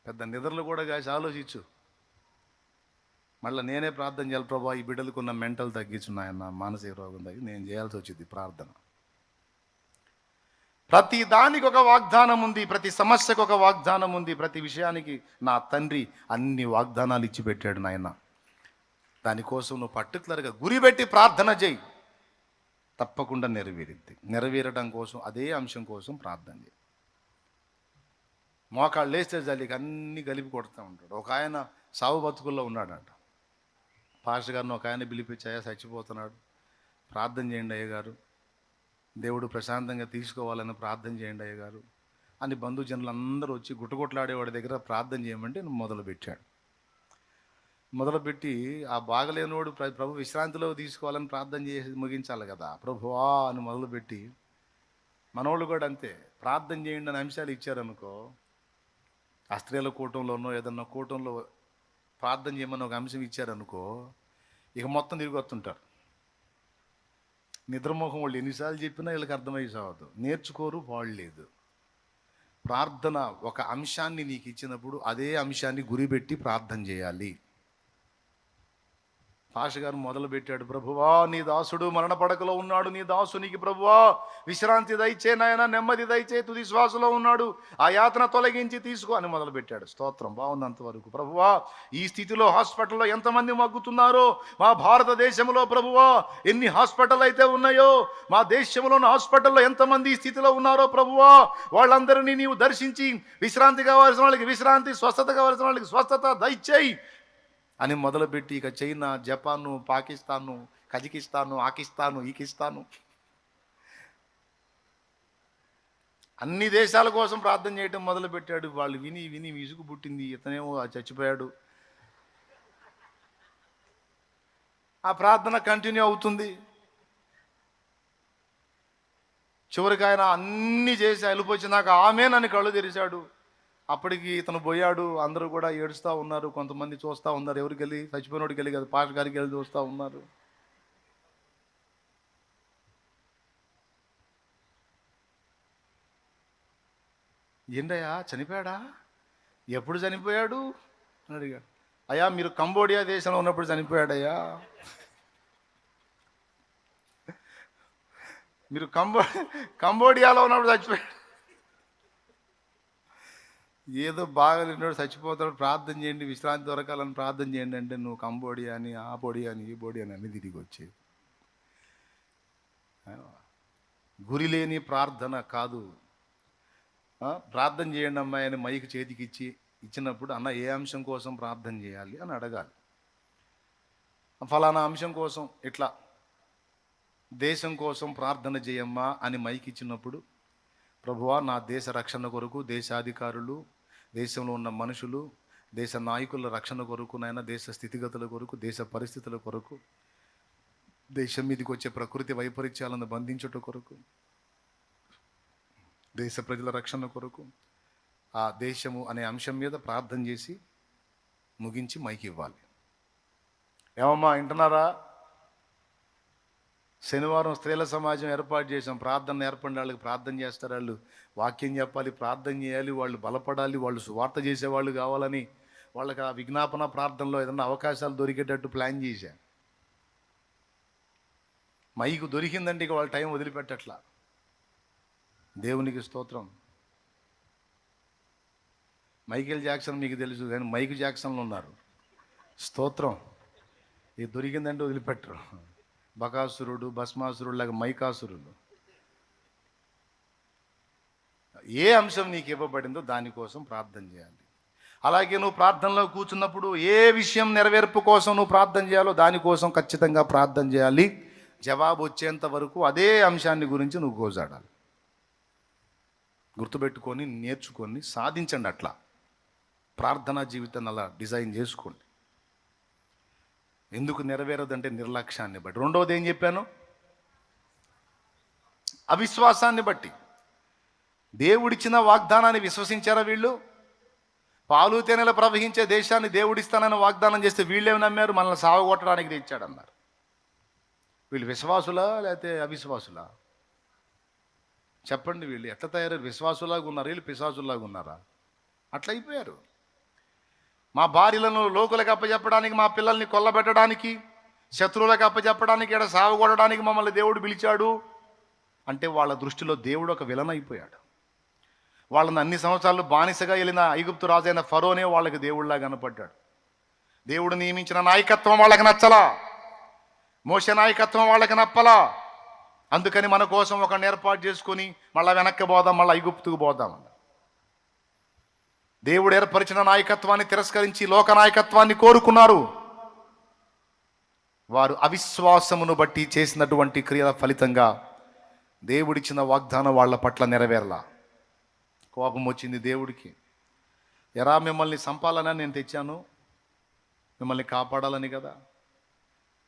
Speaker 1: పెద్ద నిద్రలు కూడా కాసి ఆలోచించు. మళ్ళీ నేనే ప్రార్థన చేయాలి, ప్రభా ఈ బిడ్డలకు ఉన్న మెంటల్ తగ్గించున్నాయన్న, మానసిక రోగం తగ్గి నేను చేయాల్సి వచ్చింది ప్రార్థన. ప్రతి దానికి ఒక వాగ్దానం ఉంది, ప్రతి సమస్యకు ఒక వాగ్దానం ఉంది, ప్రతి విషయానికి నా తండ్రి అన్ని వాగ్దానాలు ఇచ్చి పెట్టాడు నాయన. దానికోసం నువ్వు పర్టికులర్గా గురిపెట్టి ప్రార్థన చేయి, తప్పకుండా నెరవేరిద్ది. నెరవేరడం కోసం అదే అంశం కోసం ప్రార్థన చేయి. మోకాళ్ళు లేస్తే జల్లికి అన్నీ కలిపి కొడుతూ ఉంటాడు. ఒక ఆయన సావు బతుకుల్లో ఉన్నాడంట. పాస్టర్ గారిని ఒక ఆయన పిలిపించాయా, చచ్చిపోతున్నాడు, ప్రార్థన చేయండి అయ్యగారు, దేవుడు ప్రశాంతంగా తీసుకోవాలని ప్రార్థన చేయండి అయ్యగారు అని బంధుజనులు అందరూ వచ్చి గుట్టగుట్లాడేవాడి దగ్గర ప్రార్థన చేయమంటే మొదలుపెట్టాడు. మొదలుపెట్టి ఆ బాగలేనివాడు ప్రభు విశ్రాంతిలో తీసుకోవాలని ప్రార్థన చేసి ముగించాలి కదా, ప్రభువా అని మొదలుపెట్టి, మనోళ్ళు కూడా అంతే, ప్రార్థన చేయండి అని అంశాలు ఇచ్చారనుకో, ఆ స్త్రీల కూటంలోనో ఏదన్నా కూటంలో ప్రార్థన చేయమని ఒక అంశం ఇచ్చారనుకో, ఇక మొత్తం తిరిగి వస్తుంటారు. నిద్రమోహం వాళ్ళు ఎన్నిసార్లు చెప్పినా వీళ్ళకి అర్థమయ్యి సావదు, నేర్చుకోరు, పాడలేదు. ప్రార్థన ఒక అంశాన్ని నీకు ఇచ్చినప్పుడు అదే అంశాన్ని గురిపెట్టి ప్రార్థన చేయాలి. పాస్టర్ గారు మొదలు పెట్టాడు, ప్రభువా నీ దాసుడు మరణ పడకలో ఉన్నాడు, నీ దాసునికి ప్రభువా విశ్రాంతి దయచే నాయన, నెమ్మది దయచే, తుది శ్వాసలో ఉన్నాడు, ఆ యాతన తొలగించి తీసుకో అని మొదలు పెట్టాడు. స్తోత్రం, బాగుంది అంతవరకు. ప్రభువా ఈ స్థితిలో హాస్పిటల్లో ఎంతమంది మగ్గుతున్నారో మా భారతదేశంలో, ప్రభువా ఎన్ని హాస్పిటల్ అయితే ఉన్నాయో, మా దేశంలోని హాస్పిటల్లో ఎంతమంది ఈ స్థితిలో ఉన్నారో ప్రభువా, వాళ్ళందరినీ నీవు దర్శించి విశ్రాంతి కావాల్సిన వాళ్ళకి విశ్రాంతి, స్వస్థత కావాల్సిన వాళ్ళకి స్వస్థత దయచేయి అని మొదలుపెట్టి ఇక చైనా, జపాను, పాకిస్తాను, కజకిస్తాను, ఆకిస్తాను, ఈకిస్తాను అన్ని దేశాల కోసం ప్రార్థన చేయటం మొదలుపెట్టాడు. వాళ్ళు విని విని విసుగు పుట్టింది, ఇతనేమో చచ్చిపోయాడు. ఆ ప్రార్థన కంటిన్యూ అవుతుంది. చివరికి ఆయన అన్నీ చేసి అలిపోచ్చినాక ఆమేనని కళ్ళు తెరిచాడు. అప్పటికి ఇతను పోయాడు. అందరూ కూడా ఏడుస్తూ ఉన్నారు, కొంతమంది చూస్తూ ఉన్నారు. ఎవరికి వెళ్ళి? చచ్చిపోయినోడికి వెళ్ళి కదా, పాస్టర్ గారికి వెళ్ళి చూస్తూ ఉన్నారు. ఏంటయ్యా చనిపోయాడా? ఎప్పుడు చనిపోయాడు అని అడిగాడు. అయ్యా మీరు కంబోడియా దేశంలో ఉన్నప్పుడు చనిపోయాడయ్యా, మీరు కంబోడియాలో ఉన్నప్పుడు చచ్చిపోయాడు. ఏదో బాగా నిన్నాడు, చచ్చిపోతాడు, ప్రార్థన చేయండి, విశ్రాంతి దొరకాలని ప్రార్థన చేయండి అంటే నువ్వు కంబోడియా అని, ఆ పొడి అని, ఈ పొడి అని అన్ని తిరిగి వచ్చేది. గురి లేని ప్రార్థన కాదు. ప్రార్థన చేయండి అమ్మాయి అని మైకి చేతికి ఇచ్చినప్పుడు, అన్న ఏ అంశం కోసం ప్రార్థన చేయాలి అని అడగాలి. ఫలానా అంశం కోసం, ఇట్లా దేశం కోసం ప్రార్థన చేయమ్మా అని మైకి ఇచ్చినప్పుడు, ప్రభువా నా దేశ రక్షణ కొరకు, దేశాధికారులు, దేశంలో ఉన్న మనుషులు, దేశ నాయకుల రక్షణ కొరకు, నాయన దేశ స్థితిగతుల కొరకు, దేశ పరిస్థితుల కొరకు, దేశం మీదకి వచ్చే ప్రకృతి వైపరీత్యాలను బంధించుట కొరకు, దేశ ప్రజల రక్షణ కొరకు, ఆ దేశము అనే అంశం మీద ప్రార్థన చేసి ముగించి మైకి ఇవ్వాలి. ఏమమ్మా వింటున్నారా? శనివారం స్త్రీల సమాజం ఏర్పాటు చేసాం. ప్రార్థన ఏర్పడిన వాళ్ళకి ప్రార్థన చేస్తారు, వాళ్ళు వాక్యం చెప్పాలి, ప్రార్థన చేయాలి, వాళ్ళు బలపడాలి, వాళ్ళు సువార్త చేసేవాళ్ళు కావాలని వాళ్ళకి ఆ విజ్ఞాపన ప్రార్థనలో ఏదైనా అవకాశాలు దొరికేటట్టు ప్లాన్ చేశా. మైకు దొరికిందంటే ఇక వాళ్ళ టైం వదిలిపెట్టట్లా. దేవునికి స్తోత్రం. మైకేల్ జాక్సన్ మీకు తెలుసు, కానీ మైక్ జాక్సన్లు ఉన్నారు. స్తోత్రం. ఇది దొరికిందంటే వదిలిపెట్టరు. బకాసురుడు, భస్మాసురుడు లాగా మైకాసురుడు. ఏ అంశం నీకు ఇవ్వబడిందో దానికోసం ప్రార్థన చేయాలి. అలాగే నువ్వు ప్రార్థనలో కూర్చున్నప్పుడు ఏ విషయం నెరవేర్పు కోసం నువ్వు ప్రార్థన చేయాలో దానికోసం ఖచ్చితంగా ప్రార్థన చేయాలి. జవాబు వచ్చేంత వరకు అదే అంశాన్ని గురించి నువ్వు గోజాడాలి. గుర్తుపెట్టుకొని నేర్చుకొని సాధించండి. అట్లా ప్రార్థనా జీవితాన్ని అలా డిజైన్ చేసుకోండి. ఎందుకు నెరవేరదంటే నిర్లక్ష్యాన్ని బట్టి. రెండవది ఏం చెప్పాను? అవిశ్వాసాన్ని బట్టి. దేవుడిచ్చిన వాగ్దానాన్ని విశ్వసించారా వీళ్ళు? పాలు తేనెలు ప్రవహించే దేశాన్ని దేవుడిస్తానని వాగ్దానం చేస్తే వీళ్ళేమి నమ్మారు? మనల్ని సావగొట్టడానికి తెచ్చాడన్నారు. వీళ్ళు విశ్వాసులా లేకపోతే అవిశ్వాసులా? చెప్పండి. వీళ్ళు ఎట్లా తయారయ్యారు? విశ్వాసులాగా ఉన్నారు, వీళ్ళు పిశాసులాగా ఉన్నారా? అట్లా అయిపోయారు. మా భార్యలను లోకులకు అప్పచెప్పడానికి, మా పిల్లల్ని కొల్లబెట్టడానికి, శత్రువులకు అప్పచెప్పడానికి, ఇక్కడ సావగొట్టడానికి మమ్మల్ని దేవుడు పిలిచాడు అంటే వాళ్ళ దృష్టిలో దేవుడు ఒక విలన్ అయిపోయాడు. వాళ్ళని అన్ని సంవత్సరాలు బానిసగా వెళ్ళిన ఐగుప్తు రాజైన ఫరోనే వాళ్ళకి దేవుడిలా కనపడ్డాడు. దేవుడు నియమించిన నాయకత్వం వాళ్ళకి నచ్చలా, మోసే నాయకత్వం వాళ్ళకి నప్పలా. అందుకని మన కోసం ఒక ఏర్పాటు చేసుకొని మళ్ళీ వెనక్కి పోదాం, మళ్ళీ ఐగుప్తుకు పోదాం. దేవుడు ఏర్పరిచిన నాయకత్వాన్ని తిరస్కరించి లోక నాయకత్వాన్ని కోరుకున్నారు. వారు అవిశ్వాసమును బట్టి చేసినటువంటి క్రియల ఫలితంగా దేవుడిచ్చిన వాగ్దానం వాళ్ళ పట్ల నెరవేరలా. కోపం వచ్చింది దేవుడికి. ఎరా, మిమ్మల్ని సంపాలన నేను తెచ్చాను, మిమ్మల్ని కాపాడాలని కదా,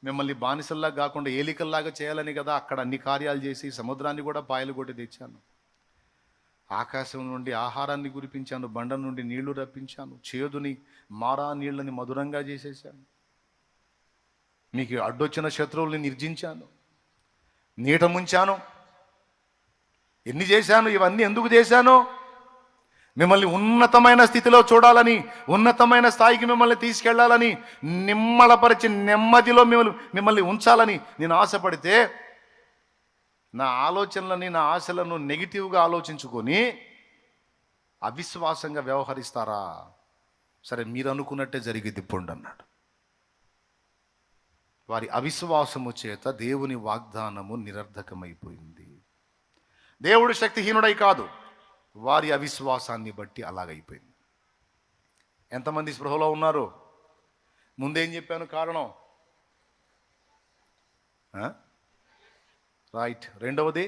Speaker 1: మిమ్మల్ని బానిసల్లా కాకుండా ఏలికల్లాగా చేయాలని కదా అక్కడ అన్ని కార్యాలు చేసి సముద్రాన్ని కూడా పాయలు కొట్టి తెచ్చాను. ఆకాశం నుండి ఆహారాన్ని కురిపించాను, బండ నుండి నీళ్లు రప్పించాను, చేదుని మారా నీళ్ళని మధురంగా చేసేసాను, మీకు అడ్డొచ్చిన శత్రువుల్ని నిర్జించాను, నీట ముంచాను. ఎన్ని చేశాను? ఇవన్నీ ఎందుకు చేశాను? మిమ్మల్ని ఉన్నతమైన స్థితిలో చూడాలని, ఉన్నతమైన స్థాయికి మిమ్మల్ని తీసుకెళ్లాలని, నిమ్మలపరిచి నెమ్మదిలో మిమ్మల్ని ఉంచాలని నేను ఆశపడితే, నా ఆలోచనలని, నా ఆశలను నెగిటివ్గా ఆలోచించుకొని అవిశ్వాసంగా వ్యవహరిస్తారా? సరే, మీరు అనుకున్నట్టే జరిగింది ఇప్పుడు అన్నాడు. వారి అవిశ్వాసము చేత దేవుని వాగ్దానము నిరర్ధకమైపోయింది. దేవుడు శక్తిహీనుడై కాదు, వారి అవిశ్వాసాన్ని బట్టి అలాగైపోయింది. ఎంతమంది స్పృహలో ఉన్నారు? ముందేం చెప్పాను కారణం? రైట్. రెండవది,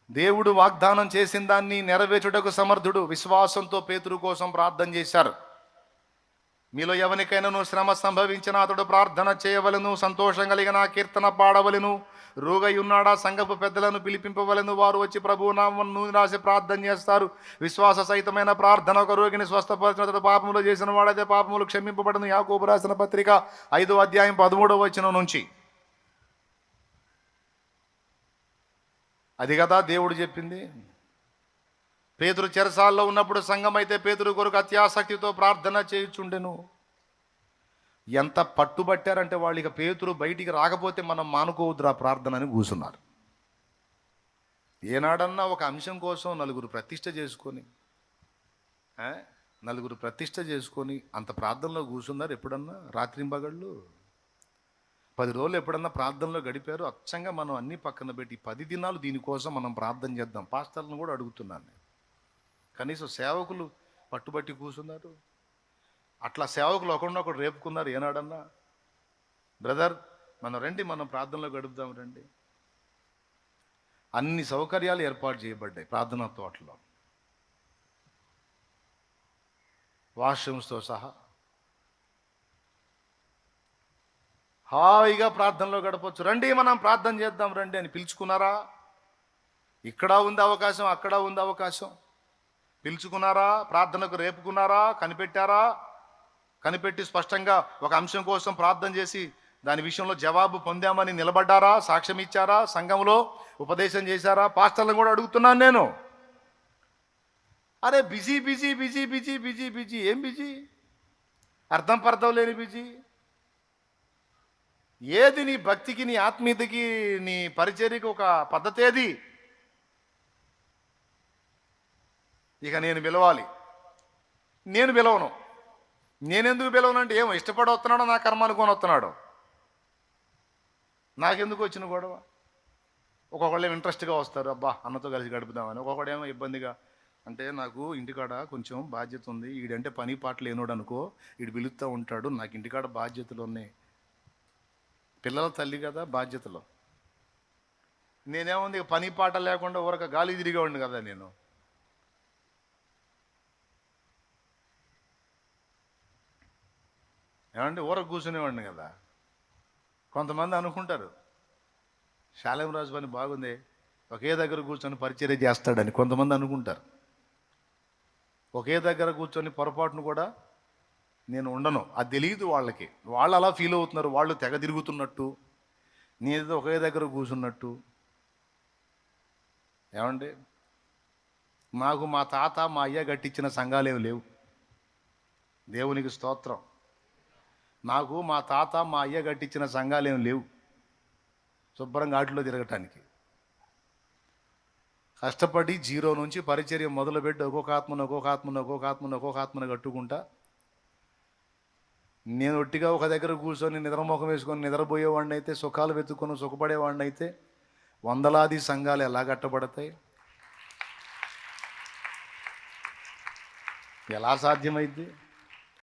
Speaker 1: దేవుడు వాగ్దానం చేసిన దాన్ని నెరవేర్చుటకు సమర్థుడు. విశ్వాసంతో పేతురు కోసం ప్రార్థన చేశారు. మీలో ఎవరికైనా శ్రమ సంభవించిన అతడు ప్రార్థన చేయవలను, సంతోషం కలిగిన కీర్తన పాడవలను, రోగై ఉన్నాడా సంఘపు పెద్దలను పిలిపింపవలను, వారు వచ్చి ప్రభువు నామమున నూనె రాసి ప్రార్థన చేస్తారు. విశ్వాస సహితమైన ప్రార్థన ఒక రోగిని స్వస్థపరిచిన అతడు పాపములు చేసిన వాడైతే పాపములు క్షమింపబడను. యాకోబు రాసిన పత్రిక 5వ అధ్యాయం 13వ వచనం నుంచి. అది కదా దేవుడు చెప్పింది. పేతురు చెరసాల్లో ఉన్నప్పుడు సంఘం అయితే పేతురు కొరకు అత్యాసక్తితో ప్రార్థన చేయుచుండెను. ఎంత పట్టుబట్టారంటే వాళ్ళు, ఇక పేతురు బయటికి రాకపోతే మనం మానుకోవద్దురా ప్రార్థన అని కూర్చున్నారు. ఏనాడన్నా ఒక అంశం కోసం నలుగురు ప్రతిష్ట చేసుకొని అంత ప్రార్థనలో కూర్చున్నారు ఎప్పుడన్నా? రాత్రింబగళ్ళు 10 రోజులు ఎప్పుడన్నా ప్రార్థనలో గడిపారు? అచ్చంగా మనం అన్నీ పక్కన పెట్టి 10 దినాలు దీనికోసం మనం ప్రార్థన చేద్దాం. పాస్టర్లను కూడా అడుగుతున్నాను నేను. కనీసం సేవకులు పట్టుబట్టి కూర్చున్నారు. అట్లా సేవకులు ఒకరినొకరు రేపుకున్నారు ఏనాడన్నా? బ్రదర్, మనం ప్రార్థనలో గడుపుదాం రండి. అన్ని సౌకర్యాలు ఏర్పాటు చేయబడ్డాయి ప్రార్థనా తోటలో, వాష్రూమ్స్తో సహా. హాయిగా ప్రార్థనలో గడపచ్చు. రండి మనం ప్రార్థన చేద్దాం రండి అని పిలుచుకున్నారా? ఇక్కడ ఉంది అవకాశం, అక్కడ ఉంది అవకాశం. పిలుచుకున్నారా? ప్రార్థనకు రేపుకున్నారా? కనిపెట్టారా? కనిపెట్టి స్పష్టంగా ఒక అంశం కోసం ప్రార్థన చేసి దాని విషయంలో జవాబు పొందామని నిలబడ్డారా? సాక్ష్యం ఇచ్చారా? సంఘంలో ఉపదేశం చేశారా? పాస్టర్లను కూడా అడుగుతున్నాను నేను. అరే busy busy busy busy busy busy ఏం బిజీ? అర్థం పర్థం లేని బిజీ. ఏది నీ భక్తికి, నీ ఆత్మీయతకి, నీ పరిచర్యకి ఒక పద్ధతి ఏది? ఇక నేను పిలవాలి, నేను పిలవను. నేనెందుకు పిలవనంటే ఏమో ఇష్టపడి వస్తున్నాడో, నా కర్మ అనుకొని వస్తున్నాడు. నాకెందుకు వచ్చిన గొడవ? ఒక్కొక్కళ్ళు ఏమో ఇంట్రెస్ట్గా వస్తారు, అబ్బా అన్నతో కలిసి గడుపుదామని. ఒక్కొక్కడేమో ఇబ్బందిగా, అంటే నాకు ఇంటికాడ కొంచెం బాధ్యత ఉంది, ఈడంటే పని పాట లేనోడు అనుకో, ఈడు పిలుస్తూ ఉంటాడు, నాకు ఇంటికాడ బాధ్యతలు ఉన్నాయి. పిల్లల తల్లి కదా, బాధ్యతలు. నేనేముంది పని పాట లేకుండా ఊరక గాలి తిరిగేవాడిని కదా నేను. ఏమంటే ఊరకు కూర్చునేవాడిని కదా. కొంతమంది అనుకుంటారు శాలేమరాజు పని బాగుంది, ఒకే దగ్గర కూర్చొని పరిచర్య చేస్తాడని కొంతమంది అనుకుంటారు. ఒకే దగ్గర కూర్చొని పొరపాటును కూడా నేను ఉండను, అది తెలియదు వాళ్ళకి. వాళ్ళు అలా ఫీల్ అవుతున్నారు, వాళ్ళు తెగ తిరుగుతున్నట్టు, నేనేదో ఒకే దగ్గర కూర్చున్నట్టు. ఏమండి, నాకు మా తాత మా అయ్య కట్టించిన సంఘాలేమి లేవు. దేవునికి స్తోత్రం. నాకు మా తాత మా అయ్య కట్టించిన సంఘాలేమి లేవు శుభ్రంగా ఆటలో తిరగటానికి. కష్టపడి జీరో నుంచి పరిచర్య మొదలుపెట్టి ఒక్కొక్క ఆత్మను కట్టుకుంటా. నేను ఒట్టిగా ఒక దగ్గర కూర్చొని నిద్రమోహం వేసుకొని నిద్రపోయేవాడిని అయితే, సుఖాలు వెతుక్కొని సుఖపడేవాడిని అయితే, వందలాది సంఘాలు ఎలా కట్టబడతాయి? ఎలా సాధ్యమైంది?